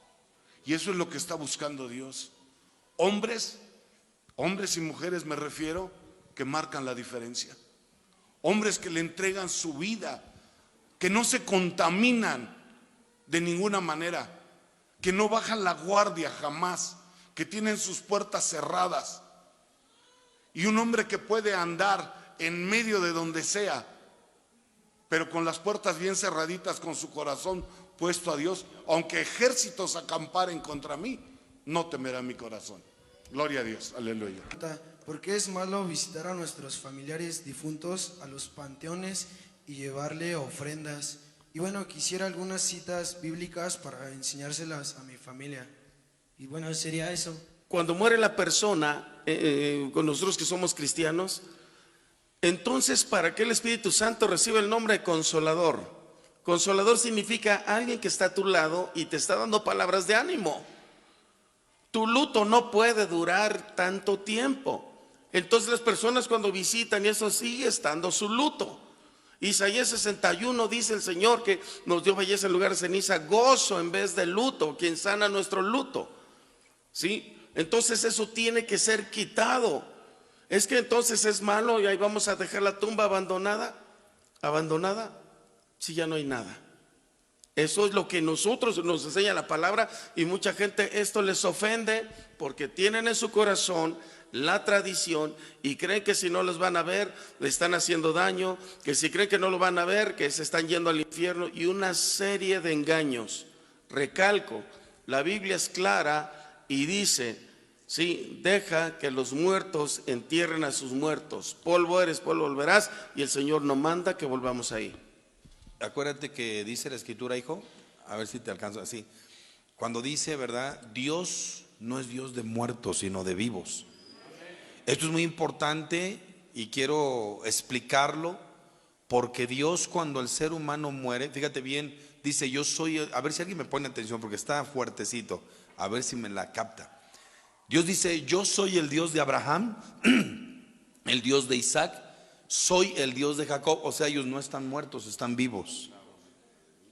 Y eso es lo que está buscando Dios. Hombres y mujeres me refiero, que marcan la diferencia. Hombres que le entregan su vida, que no se contaminan de ninguna manera, que no bajan la guardia jamás, que tienen sus puertas cerradas. Y un hombre que puede andar en medio de donde sea, pero con las puertas bien cerraditas, con su corazón puesto a Dios, aunque ejércitos acamparen contra mí, no temerá mi corazón. Gloria a Dios, aleluya. ¿Por qué es malo visitar a nuestros familiares difuntos a los panteones y llevarle ofrendas? Y bueno, quisiera algunas citas bíblicas para enseñárselas a mi familia. Y bueno, sería eso. Cuando muere la persona, con nosotros que somos cristianos, entonces, ¿para qué el Espíritu Santo recibe el nombre de Consolador? Consolador significa alguien que está a tu lado y te está dando palabras de ánimo. Tu luto no puede durar tanto tiempo. Entonces las personas cuando visitan y eso sigue estando su luto. Isaías 61 dice el Señor que nos dio belleza en lugar de ceniza, gozo en vez de luto, quien sana nuestro luto. ¿Sí? Entonces eso tiene que ser quitado. Es que entonces es malo y ahí vamos a dejar la tumba abandonada, si ya no hay nada. Eso es lo que nosotros nos enseña la palabra y mucha gente esto les ofende porque tienen en su corazón la tradición y creen que si no los van a ver le están haciendo daño, que si creen que no lo van a ver que se están yendo al infierno y una serie de engaños. Recalco, la Biblia es clara y dice, sí, deja que los muertos entierren a sus muertos, polvo eres, polvo volverás, y el Señor no manda que volvamos ahí. Acuérdate que dice la escritura, hijo, a ver si te alcanzo así. Cuando dice, ¿verdad? Dios no es Dios de muertos, sino de vivos. Esto es muy importante y quiero explicarlo porque Dios cuando el ser humano muere, fíjate bien, dice yo soy, a ver si alguien me pone atención porque está fuertecito, a ver si me la capta. Dios dice, yo soy el Dios de Abraham, el Dios de Isaac, soy el Dios de Jacob. O sea, ellos no están muertos, están vivos.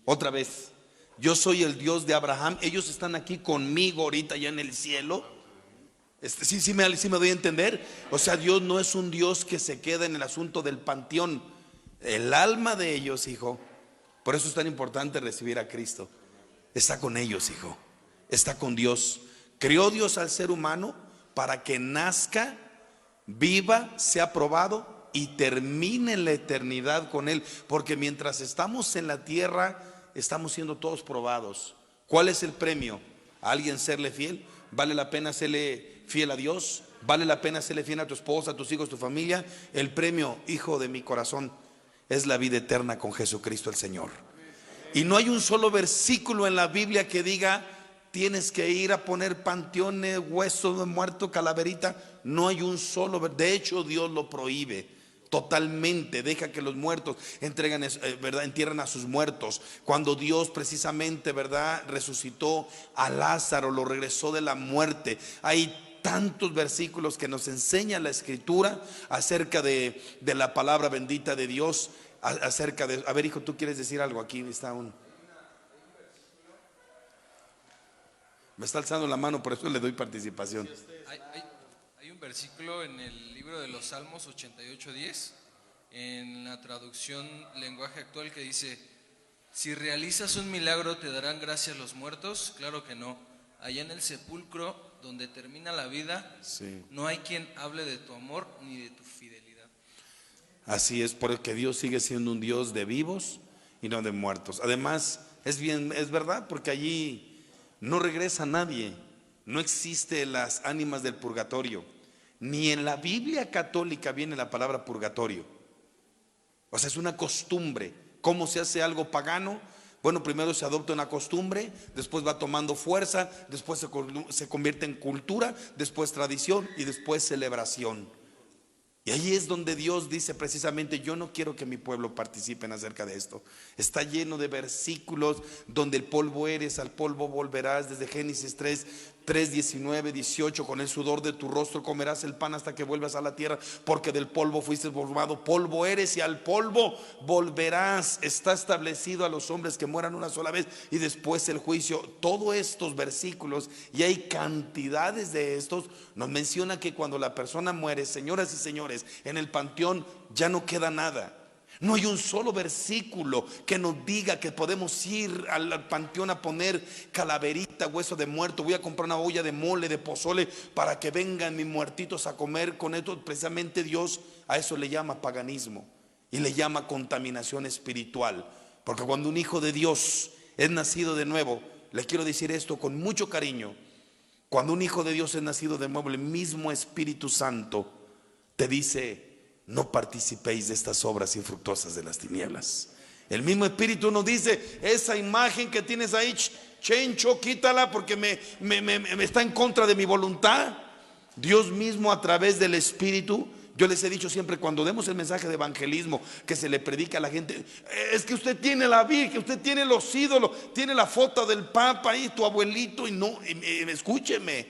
Otra vez, yo soy el Dios de Abraham, ellos están aquí conmigo ahorita ya en el cielo. Sí me doy a entender. O sea, Dios no es un Dios que se queda en el asunto del panteón. El alma de ellos, hijo, por eso es tan importante recibir a Cristo. Está con ellos, hijo, está con Dios. Creó Dios al ser humano para que nazca, viva, sea probado y termine la eternidad con Él. Porque mientras estamos en la tierra, estamos siendo todos probados. ¿Cuál es el premio? ¿A alguien serle fiel? ¿Vale la pena serle fiel a Dios? ¿Vale la pena serle fiel a tu esposa, a tus hijos, a tu familia? El premio, hijo de mi corazón, es la vida eterna con Jesucristo el Señor. Y no hay un solo versículo en la Biblia que diga tienes que ir a poner panteones, huesos de muerto, calaverita. No hay un solo, de hecho Dios lo prohíbe totalmente. Deja que los muertos entierren a sus muertos. Cuando Dios precisamente, ¿verdad?, resucitó a Lázaro, lo regresó de la muerte. Hay tantos versículos que nos enseña la Escritura acerca de la palabra bendita de Dios, acerca de, a ver, hijo, tú quieres decir algo. Aquí está me está alzando la mano, por eso le doy participación. Hay un versículo en el libro de los Salmos 88:10, en la traducción lenguaje actual, que dice: Si realizas un milagro, ¿te darán gracias los muertos? Claro que no. Allá en el sepulcro, donde termina la vida, Sí. no hay quien hable de tu amor ni de tu fidelidad. Así es, porque Dios sigue siendo un Dios de vivos y no de muertos. Además, es verdad, porque allí no regresa nadie. No existe las ánimas del purgatorio. Ni en la Biblia católica viene la palabra purgatorio. O sea, es una costumbre. ¿Cómo se hace algo pagano? Bueno, primero se adopta una costumbre, después va tomando fuerza, después se convierte en cultura, después tradición y después celebración. Y ahí es donde Dios dice precisamente: yo no quiero que mi pueblo participen acerca de esto. Está lleno de versículos donde el polvo eres, al polvo volverás, desde Génesis 3, 19, 18, con el sudor de tu rostro comerás el pan hasta que vuelvas a la tierra, porque del polvo fuiste formado, polvo eres y al polvo volverás. Está establecido a los hombres que mueran una sola vez y después el juicio. Todos estos versículos, y hay cantidades de estos, nos menciona que cuando la persona muere, señoras y señores, en el panteón ya no queda nada. No hay un solo versículo que nos diga que podemos ir al panteón a poner calaverita, hueso de muerto. Voy a comprar una olla de mole, de pozole, para que vengan mis muertitos a comer con esto. Precisamente Dios a eso le llama paganismo y le llama contaminación espiritual. Porque cuando un hijo de Dios es nacido de nuevo, le quiero decir esto con mucho cariño: cuando un hijo de Dios es nacido de nuevo, el mismo Espíritu Santo te dice: no participéis de estas obras infructuosas de las tinieblas. El mismo Espíritu nos dice: esa imagen que tienes ahí, Chencho, quítala porque me está en contra de mi voluntad. Dios mismo, a través del Espíritu, yo les he dicho siempre, cuando demos el mensaje de evangelismo, que se le predica a la gente: es que usted tiene la Virgen, usted tiene los ídolos, tiene la foto del Papa ahí, tu abuelito. Y no, escúcheme,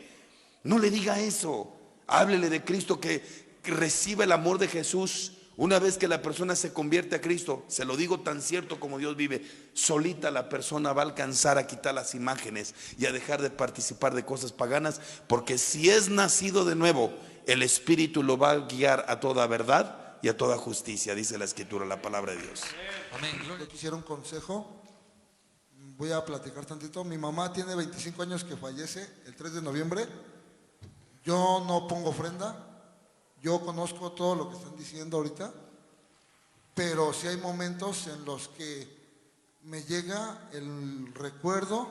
no le diga eso. Háblele de Cristo, que reciba el amor de Jesús. Una vez que la persona se convierte a Cristo, se lo digo tan cierto como Dios vive, solita la persona va a alcanzar a quitar las imágenes y a dejar de participar de cosas paganas, porque si es nacido de nuevo, el Espíritu lo va a guiar a toda verdad y a toda justicia, dice la Escritura, la palabra de Dios. Amén. Yo quisiera un consejo. Voy a platicar tantito. Mi mamá tiene 25 años que fallece el 3 de noviembre. Yo no pongo ofrenda. Yo conozco todo lo que están diciendo ahorita, pero sí hay momentos en los que me llega el recuerdo,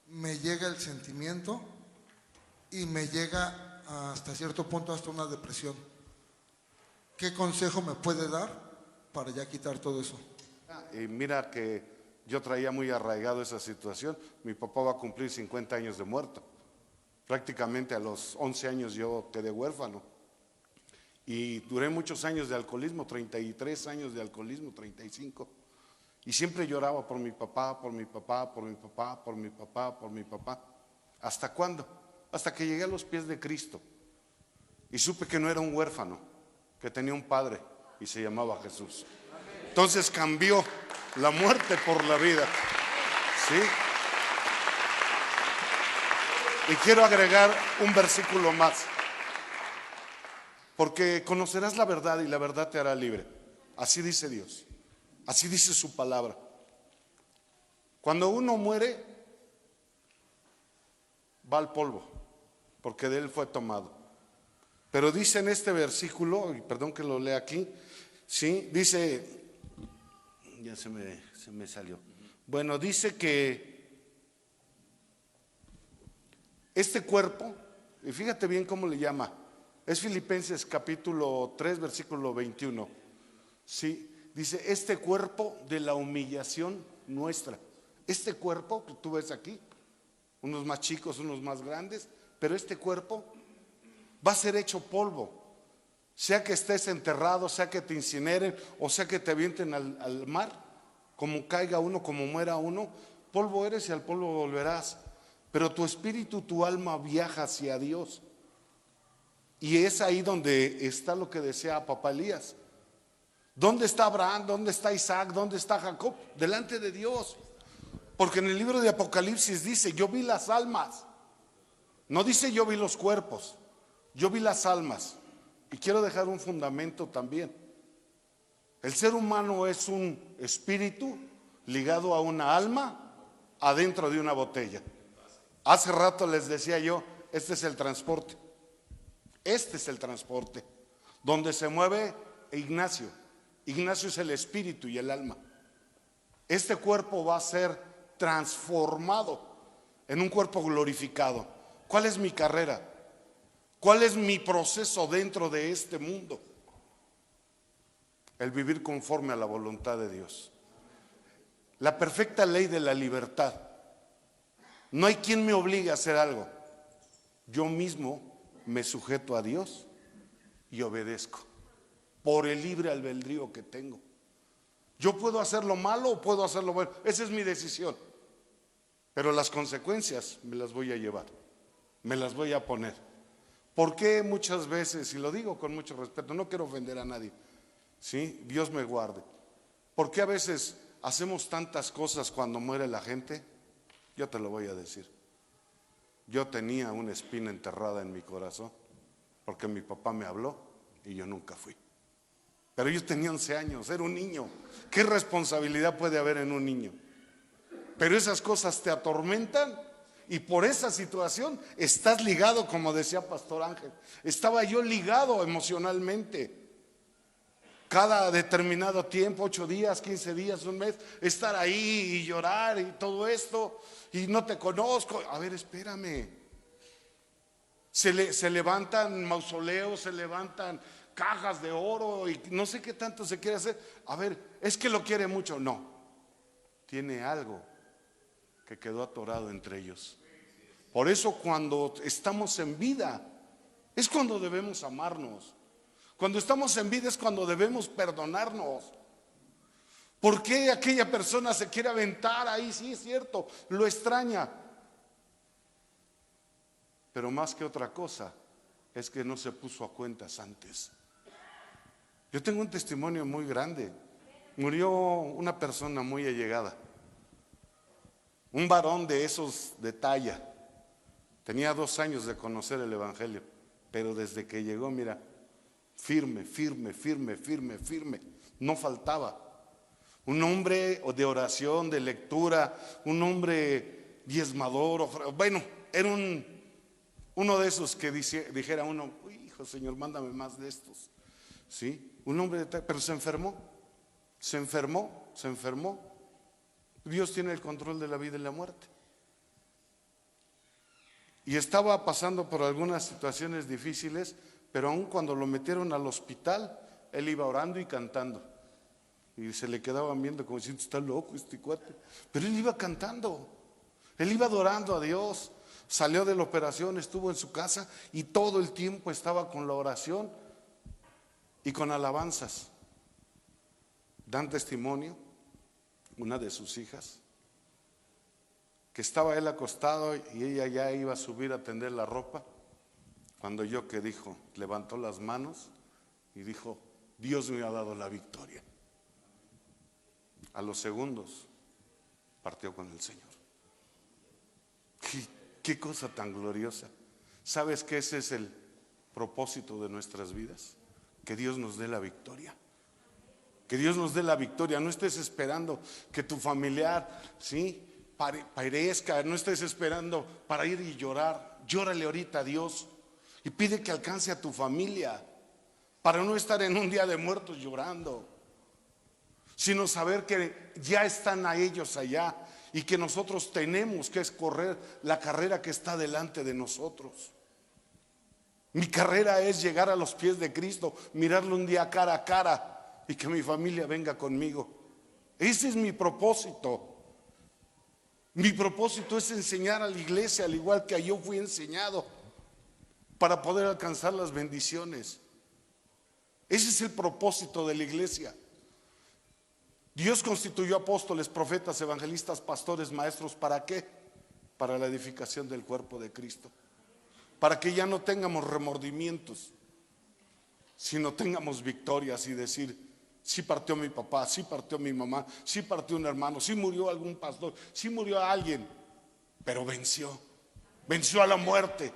me llega el sentimiento y me llega hasta cierto punto hasta una depresión. ¿Qué consejo me puede dar para ya quitar todo eso? Y mira que yo traía muy arraigado esa situación. Mi papá va a cumplir 50 años de muerto. Prácticamente a los 11 años yo quedé huérfano. Y duré muchos años de alcoholismo, 33 años de alcoholismo, 35. Y siempre lloraba por mi papá, por mi papá, por mi papá, por mi papá, por mi papá. ¿Hasta cuándo? Hasta que llegué a los pies de Cristo. Y supe que no era un huérfano, que tenía un padre y se llamaba Jesús. Entonces cambió la muerte por la vida. ¿Sí? Y quiero agregar un versículo más. Porque conocerás la verdad y la verdad te hará libre. Así dice Dios. Así dice su palabra. Cuando uno muere, va al polvo, porque de él fue tomado. Pero dice en este versículo, y perdón que lo lea aquí, ¿sí? Dice, ya se me salió. Bueno, dice que este cuerpo, y fíjate bien cómo le llama, es Filipenses capítulo 3, versículo 21. Sí, dice: este cuerpo de la humillación nuestra. Este cuerpo que tú ves aquí, unos más chicos, unos más grandes, pero este cuerpo va a ser hecho polvo. Sea que estés enterrado, sea que te incineren o sea que te avienten al mar, como caiga uno, como muera uno, polvo eres y al polvo volverás. Pero tu espíritu, tu alma viaja hacia Dios. Y es ahí donde está lo que desea papá Elías. ¿Dónde está Abraham? ¿Dónde está Isaac? ¿Dónde está Jacob? Delante de Dios. Porque en el libro de Apocalipsis dice: yo vi las almas. No dice yo vi los cuerpos, yo vi las almas. Y quiero dejar un fundamento también. El ser humano es un espíritu ligado a una alma adentro de una botella. Hace rato les decía yo, este es el transporte. Este es el transporte donde se mueve Ignacio. Ignacio es el espíritu y el alma. Este cuerpo va a ser transformado en un cuerpo glorificado. ¿Cuál es mi carrera? ¿Cuál es mi proceso dentro de este mundo? El vivir conforme a la voluntad de Dios. La perfecta ley de la libertad. No hay quien me obligue a hacer algo. Yo mismo me sujeto a Dios y obedezco por el libre albedrío que tengo. Yo puedo hacer lo malo o puedo hacer lo bueno. Esa es mi decisión. Pero las consecuencias me las voy a llevar. Me las voy a poner. ¿Por qué muchas veces, y lo digo con mucho respeto, no quiero ofender a nadie, ¿sí? Dios me guarde. ¿Por qué a veces hacemos tantas cosas cuando muere la gente? Yo te lo voy a decir. Yo tenía una espina enterrada en mi corazón porque mi papá me habló y yo nunca fui. Pero yo tenía 11 años, era un niño. ¿Qué responsabilidad puede haber en un niño? Pero esas cosas te atormentan y por esa situación estás ligado, como decía Pastor Ángel. Estaba yo ligado emocionalmente. Cada determinado tiempo, 8 días, 15 días, un mes, estar ahí y llorar y todo esto, y no te conozco. A ver, espérame. Se levantan mausoleos, se levantan cajas de oro y no sé qué tanto se quiere hacer. A ver, es que lo quiere mucho. No, tiene algo que quedó atorado entre ellos. Por eso cuando estamos en vida es cuando debemos amarnos. Cuando estamos en vida es cuando debemos perdonarnos. ¿Por qué aquella persona se quiere aventar ahí? Sí, es cierto, lo extraña. Pero más que otra cosa es que no se puso a cuentas antes. Yo tengo un testimonio muy grande. Murió una persona muy allegada. Un varón de esos de talla. Tenía 2 años de conocer el evangelio, pero desde que llegó, mira, firme, firme, firme, firme, firme. No faltaba. Un hombre de oración, de lectura, un hombre diezmador. Bueno, era uno de esos que dijera uno, uy, hijo, Señor, mándame más de estos. ¿Sí? Un hombre pero se enfermó. Se enfermó, se enfermó. Dios tiene el control de la vida y la muerte. Y estaba pasando por algunas situaciones difíciles, pero aun cuando lo metieron al hospital, él iba orando y cantando. Y se le quedaban viendo como diciendo, está loco este cuate. Pero él iba cantando, él iba adorando a Dios. Salió de la operación, estuvo en su casa y todo el tiempo estaba con la oración y con alabanzas. Dan testimonio, una de sus hijas, que estaba él acostado y ella ya iba a subir a tender la ropa, cuando oyó que dijo, levantó las manos y dijo, Dios me ha dado la victoria. A los segundos partió con el Señor. Qué cosa tan gloriosa. ¿Sabes que ese es el propósito de nuestras vidas? Que Dios nos dé la victoria. Que Dios nos dé la victoria. No estés esperando que tu familiar, ¿sí?, perezca. No estés esperando para ir y llorar. Llórale ahorita a Dios y pide que alcance a tu familia, para no estar en un día de muertos llorando, sino saber que ya están a ellos allá y que nosotros tenemos que escorrer la carrera que está delante de nosotros. Mi carrera es llegar a los pies de Cristo, mirarlo un día cara a cara y que mi familia venga conmigo. Ese es mi propósito. Mi propósito es enseñar a la iglesia al igual que yo fui enseñado, para poder alcanzar las bendiciones. Ese es el propósito de la iglesia. Dios constituyó apóstoles, profetas, evangelistas, pastores, maestros. ¿Para qué? Para la edificación del cuerpo de Cristo. Para que ya no tengamos remordimientos, sino tengamos victorias y decir, sí partió mi papá, sí partió mi mamá, sí partió un hermano, sí murió algún pastor, sí murió alguien, pero venció. Venció a la muerte,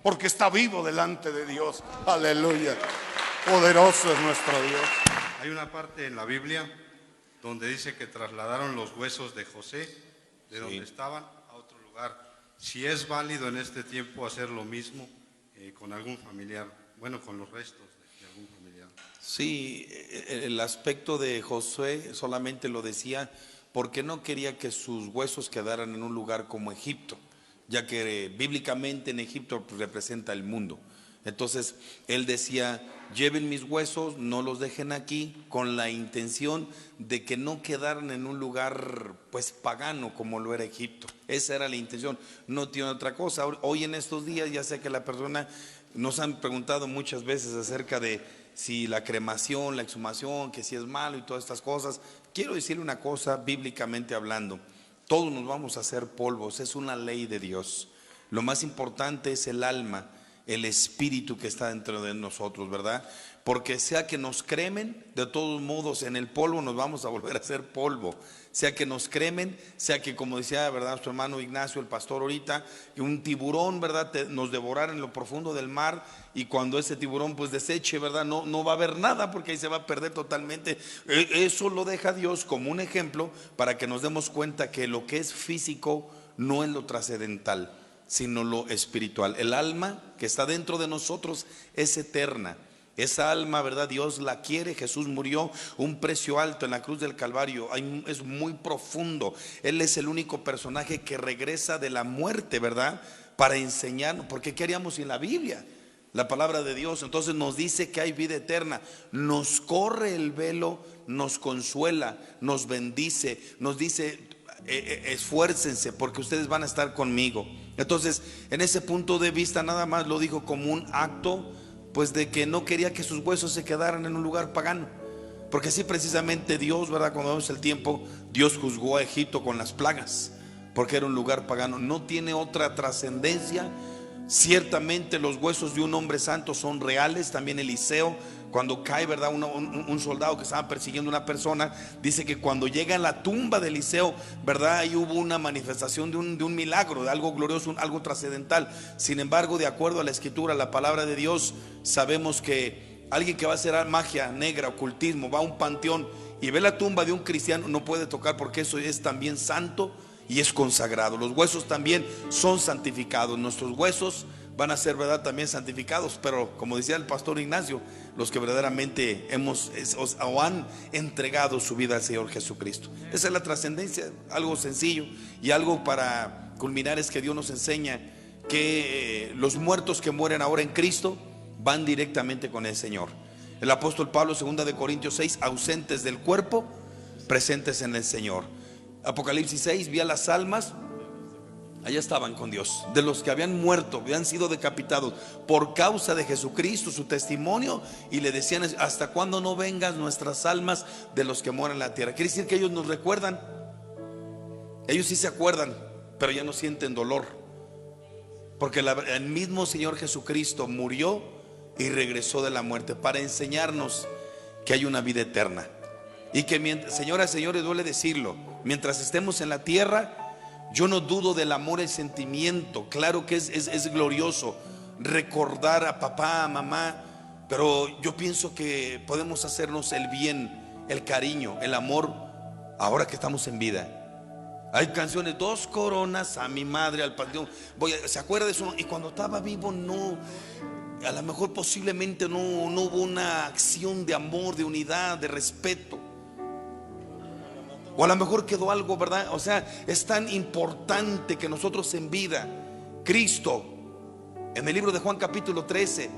porque está vivo delante de Dios. Aleluya. Poderoso es nuestro Dios. Hay una parte en la Biblia donde dice que trasladaron los huesos de José, de donde estaban, a otro lugar. Si es válido en este tiempo hacer lo mismo con algún familiar, bueno, con los restos de algún familiar. Sí, el aspecto de Josué solamente lo decía porque no quería que sus huesos quedaran en un lugar como Egipto, ya que bíblicamente en Egipto pues, representa el mundo. Entonces él decía, lleven mis huesos, no los dejen aquí, con la intención de que no quedaran en un lugar pues pagano como lo era Egipto. Esa era la intención, no tiene otra cosa. Hoy en estos días ya sé que la persona, nos han preguntado muchas veces acerca de si la cremación, la exhumación, que si es malo y todas estas cosas. Quiero decirle una cosa, bíblicamente hablando, todos nos vamos a hacer polvos, es una ley de Dios. Lo más importante es el alma, el espíritu que está dentro de nosotros, ¿verdad? Porque sea que nos cremen, de todos modos en el polvo nos vamos a volver a hacer polvo. Sea que nos cremen, sea que, como decía, ¿verdad?, nuestro hermano Ignacio, el pastor ahorita, que un tiburón, ¿verdad?, nos devorara en lo profundo del mar, y cuando ese tiburón pues deseche, ¿verdad?, no va a haber nada porque ahí se va a perder totalmente. Eso lo deja Dios como un ejemplo para que nos demos cuenta que lo que es físico no es lo trascendental, sino lo espiritual. El alma que está dentro de nosotros es eterna. Esa alma, ¿verdad?, Dios la quiere. Jesús murió un precio alto en la cruz del Calvario. Es muy profundo. Él es el único personaje que regresa de la muerte, ¿verdad?, para enseñarnos. Porque ¿qué haríamos sin la Biblia? La palabra de Dios. Entonces nos dice que hay vida eterna. Nos corre el velo, nos consuela, nos bendice, nos dice: esfuércense porque ustedes van a estar conmigo. Entonces, en ese punto de vista, nada más lo dijo como un acto, pues de que no quería que sus huesos se quedaran en un lugar pagano. Porque sí, precisamente Dios, ¿verdad?, cuando vemos el tiempo, Dios juzgó a Egipto con las plagas, porque era un lugar pagano. No tiene otra trascendencia. Ciertamente los huesos de un hombre santo son reales. También Eliseo, cuando cae, ¿verdad?, un soldado que estaba persiguiendo a una persona, dice que cuando llega a la tumba de Eliseo, ¿verdad?, ahí hubo una manifestación de un milagro, de algo glorioso, algo trascendental. Sin embargo, de acuerdo a la escritura, la palabra de Dios, sabemos que alguien que va a hacer magia negra, ocultismo, va a un panteón y ve la tumba de un cristiano, no puede tocar, porque eso es también santo y es consagrado. Los huesos también son santificados. Nuestros huesos van a ser, ¿verdad?, también santificados. Pero como decía el pastor Ignacio, los que verdaderamente han entregado su vida al Señor Jesucristo. Esa es la trascendencia. Algo sencillo. Y algo para culminar es que Dios nos enseña que los muertos que mueren ahora en Cristo van directamente con el Señor. El apóstol Pablo, 2 Corintios 6, ausentes del cuerpo, presentes en el Señor. Apocalipsis 6, vi a las almas, allá estaban con Dios, de los que habían muerto, habían sido decapitados por causa de Jesucristo, su testimonio, y le decían: ¿hasta cuándo no vengan nuestras almas de los que moran en la tierra? Quiere decir que ellos nos recuerdan, ellos sí se acuerdan, pero ya no sienten dolor, porque el mismo Señor Jesucristo murió y regresó de la muerte para enseñarnos que hay una vida eterna. Y que, señoras y señores, duele decirlo, mientras estemos en la tierra, yo no dudo del amor, el sentimiento. Claro que es glorioso recordar a papá, a mamá, pero yo pienso que podemos hacernos el bien, el cariño, el amor, ahora que estamos en vida. Hay canciones: 2 coronas a mi madre, al panteón. ¿Se acuerda de eso? Y cuando estaba vivo, no, a lo mejor posiblemente no hubo una acción de amor, de unidad, de respeto. O a lo mejor quedó algo, ¿verdad? O sea, es tan importante que nosotros en vida, Cristo, en el libro de Juan capítulo 13,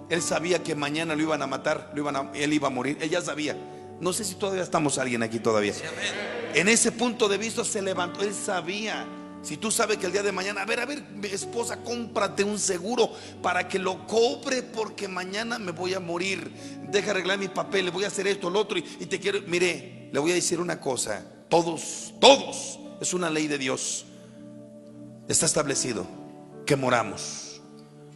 Él sabía que mañana lo iban a matar, Él iba a morir, Él ya sabía. No sé si todavía estamos alguien aquí todavía. En ese punto de vista se levantó, Él sabía. Si tú sabes que el día de mañana, a ver, mi esposa, cómprate un seguro para que lo cobre, porque mañana me voy a morir. Deja arreglar mis papeles, voy a hacer esto, lo otro, y te quiero. Mire, le voy a decir una cosa: todos, es una ley de Dios. Está establecido que moramos.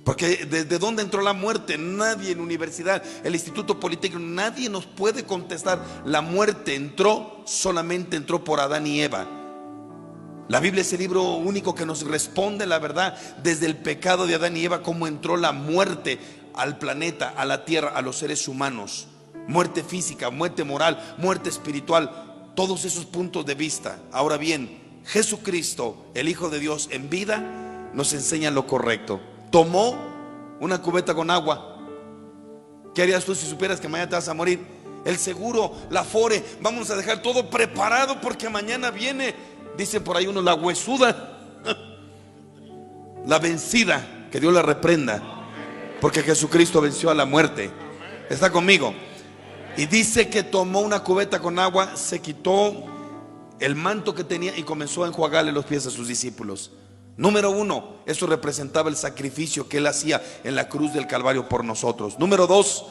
Porque ¿desde dónde entró la muerte? Nadie en la universidad, el Instituto Politécnico, nadie nos puede contestar. La muerte solamente entró por Adán y Eva. La Biblia es el libro único que nos responde la verdad desde el pecado de Adán y Eva, cómo entró la muerte al planeta, a la tierra, a los seres humanos. Muerte física, muerte moral, muerte espiritual. todos esos puntos de vista. Ahora bien, Jesucristo, el Hijo de Dios en vida, nos enseña lo correcto. Tomó una cubeta con agua. ¿Qué harías tú si supieras que mañana te vas a morir? El seguro, la Afore, vamos a dejar todo preparado porque mañana viene, dicen por ahí uno, la huesuda, la vencida, que Dios la reprenda, porque Jesucristo venció a la muerte. ¿Está conmigo? Y dice que tomó una cubeta con agua, se quitó el manto que tenía y comenzó a enjuagarle los pies a sus discípulos. Número uno, eso representaba el sacrificio que Él hacía en la cruz del Calvario por nosotros. Número dos,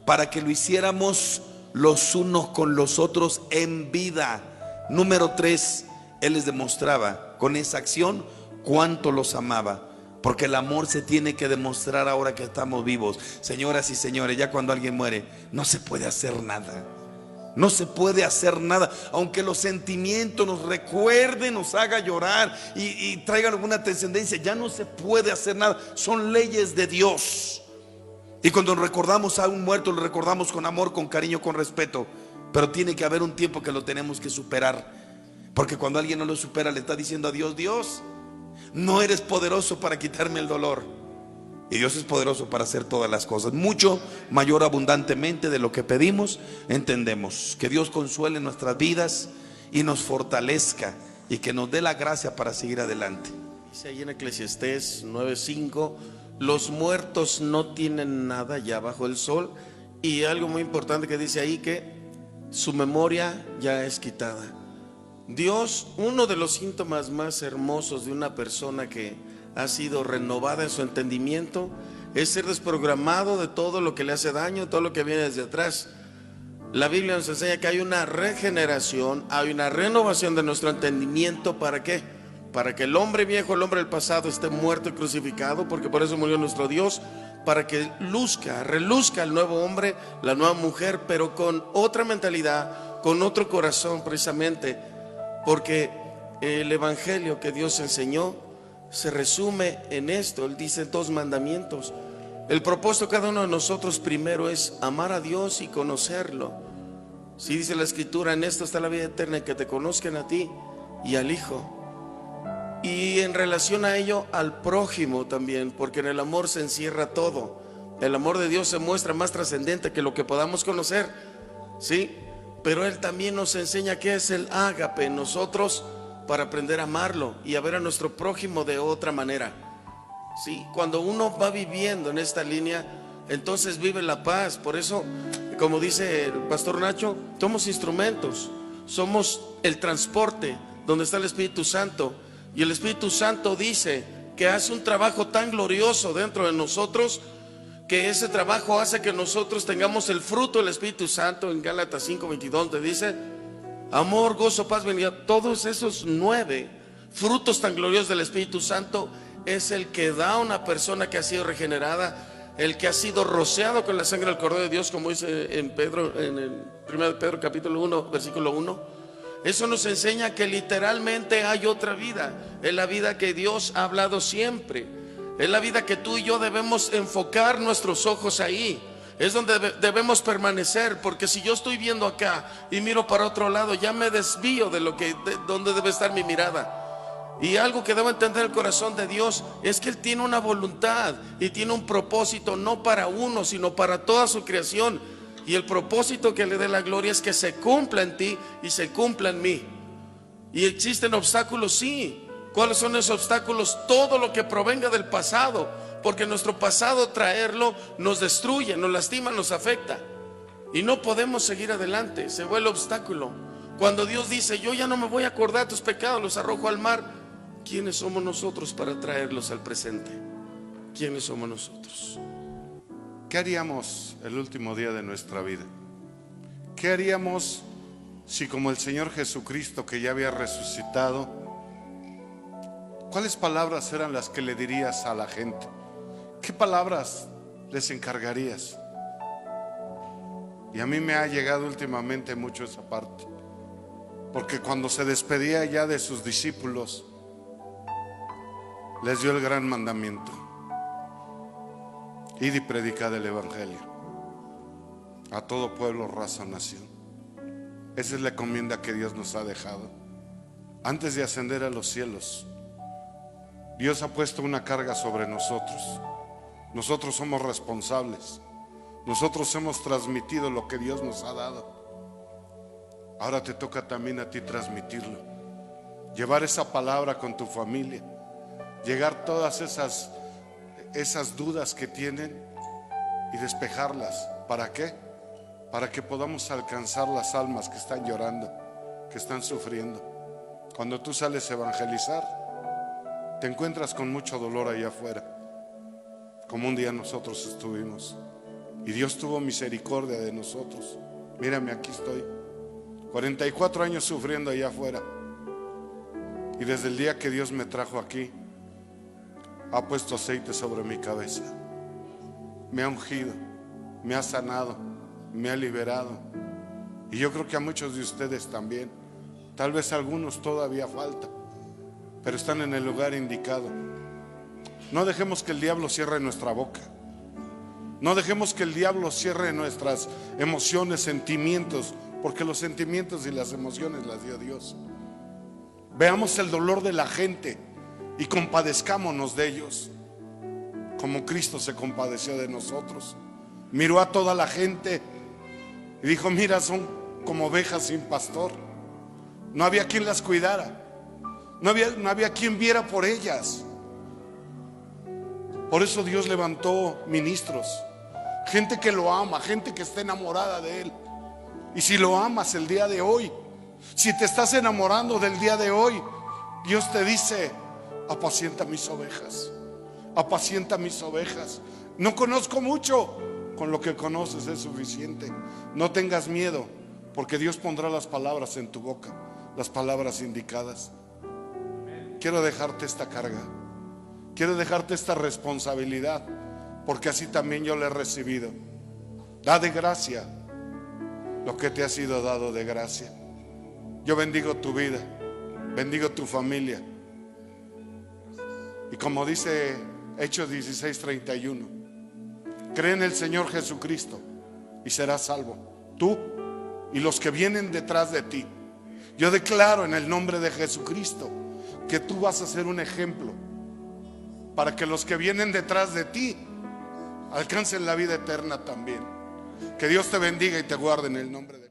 para que lo hiciéramos los unos con los otros en vida. Número tres, Él les demostraba con esa acción cuánto los amaba. Porque el amor se tiene que demostrar ahora que estamos vivos. Señoras y señores, ya cuando alguien muere, no se puede hacer nada. No se puede hacer nada. Aunque los sentimientos nos recuerden, nos haga llorar y traigan alguna trascendencia, ya no se puede hacer nada. Son leyes de Dios. Y cuando recordamos a un muerto, lo recordamos con amor, con cariño, con respeto. Pero tiene que haber un tiempo que lo tenemos que superar. Porque cuando alguien no lo supera, le está diciendo a Dios: Dios, no eres poderoso para quitarme el dolor. Y Dios es poderoso para hacer todas las cosas, mucho mayor abundantemente de lo que pedimos, entendemos. Que Dios consuele nuestras vidas y nos fortalezca y que nos dé la gracia para seguir adelante. Dice ahí en Eclesiastés 9:5, los muertos no tienen nada ya bajo el sol. Y algo muy importante que dice ahí, que su memoria ya es quitada. Dios, uno de los síntomas más hermosos de una persona que ha sido renovada en su entendimiento, es ser desprogramado de todo lo que le hace daño, todo lo que viene desde atrás. La Biblia nos enseña que hay una regeneración, hay una renovación de nuestro entendimiento. ¿Para qué? Para que el hombre viejo, el hombre del pasado, esté muerto y crucificado, porque por eso murió nuestro Dios, para que reluzca el nuevo hombre, la nueva mujer, pero con otra mentalidad, con otro corazón, precisamente, porque el evangelio que Dios enseñó se resume en esto. Él dice 2 mandamientos. El propósito de cada uno de nosotros primero es amar a Dios y conocerlo. Si dice la Escritura, en esto está la vida eterna, que te conozcan a ti y al Hijo. Y en relación a ello, al prójimo también, porque en el amor se encierra todo. El amor de Dios se muestra más trascendente que lo que podamos conocer, ¿sí? Pero Él también nos enseña qué es el ágape en nosotros, para aprender a amarlo y a ver a nuestro prójimo de otra manera. Sí, cuando uno va viviendo en esta línea, entonces vive la paz. Por eso, como dice el pastor Nacho, somos instrumentos, somos el transporte donde está el Espíritu Santo. Y el Espíritu Santo dice que hace un trabajo tan glorioso dentro de nosotros, que ese trabajo hace que nosotros tengamos el fruto del Espíritu Santo. En Gálatas 5:22 te dice: amor, gozo, paz, benignidad. Todos esos 9 frutos tan gloriosos del Espíritu Santo es el que da a una persona que ha sido regenerada, el que ha sido rociado con la sangre del Cordero de Dios, como dice en el 1 Pedro capítulo 1 versículo 1. Eso nos enseña que literalmente hay otra vida. Es la vida que Dios ha hablado siempre. Es la vida que tú y yo debemos enfocar nuestros ojos ahí. Es donde debemos permanecer, porque si yo estoy viendo acá y miro para otro lado, ya me desvío de donde debe estar mi mirada. Y algo que debe entender el corazón de Dios es que Él tiene una voluntad y tiene un propósito, no para uno, sino para toda su creación. Y el propósito que le dé la gloria es que se cumpla en ti y se cumpla en mí. ¿Y existen obstáculos? Sí. ¿Cuáles son esos obstáculos? Todo lo que provenga del pasado, porque nuestro pasado, traerlo nos destruye, nos lastima, nos afecta y no podemos seguir adelante. Se vuelve obstáculo. Cuando Dios dice: yo ya no me voy a acordar de tus pecados, los arrojo al mar, ¿quiénes somos nosotros para traerlos al presente? ¿Quiénes somos nosotros? ¿Qué haríamos el último día de nuestra vida? ¿Qué haríamos si, como el Señor Jesucristo, que ya había resucitado, cuáles palabras eran las que le dirías a la gente? ¿Qué palabras les encargarías? Y a mí me ha llegado últimamente mucho esa parte, porque cuando se despedía ya de sus discípulos, les dio el gran mandamiento: id y predicad el evangelio a todo pueblo, raza, nación. Esa es la encomienda que Dios nos ha dejado. Antes de ascender a los cielos, Dios ha puesto una carga sobre nosotros. Nosotros somos responsables. Nosotros hemos transmitido lo que Dios nos ha dado. Ahora te toca también a ti transmitirlo. Llevar esa palabra con tu familia. Llegar todas esas dudas que tienen y despejarlas. ¿Para qué? Para que podamos alcanzar las almas que están llorando, que están sufriendo. Cuando tú sales a evangelizar, te encuentras con mucho dolor allá afuera, como un día nosotros estuvimos. Y Dios tuvo misericordia de nosotros. Mírame, aquí estoy, 44 años sufriendo allá afuera. Y desde el día que Dios me trajo aquí, ha puesto aceite sobre mi cabeza. Me ha ungido, me ha sanado, me ha liberado. Y yo creo que a muchos de ustedes también. Tal vez a algunos todavía falta, pero están en el lugar indicado. No dejemos que el diablo cierre nuestra boca. No dejemos que el diablo cierre nuestras emociones, sentimientos, porque los sentimientos y las emociones las dio Dios. Veamos el dolor de la gente y compadezcámonos de ellos, como Cristo se compadeció de nosotros. Miró a toda la gente y dijo: mira, son como ovejas sin pastor. No había quien las cuidara. No había quien viera por ellas. Por eso Dios levantó ministros, gente que lo ama, gente que está enamorada de Él. Y si lo amas el día de hoy, si te estás enamorando del día de hoy, Dios te dice: apacienta mis ovejas, apacienta mis ovejas. No conozco mucho, con lo que conoces es suficiente. No tengas miedo, porque Dios pondrá las palabras en tu boca, las palabras indicadas. Quiero dejarte esta carga, quiero dejarte esta responsabilidad, porque así también yo la he recibido. Da de gracia lo que te ha sido dado de gracia. Yo bendigo tu vida, bendigo tu familia. Y como dice Hechos 16:31, cree en el Señor Jesucristo y serás salvo, tú y los que vienen detrás de ti. Yo declaro en el nombre de Jesucristo que tú vas a ser un ejemplo para que los que vienen detrás de ti alcancen la vida eterna también. Que Dios te bendiga y te guarde en el nombre de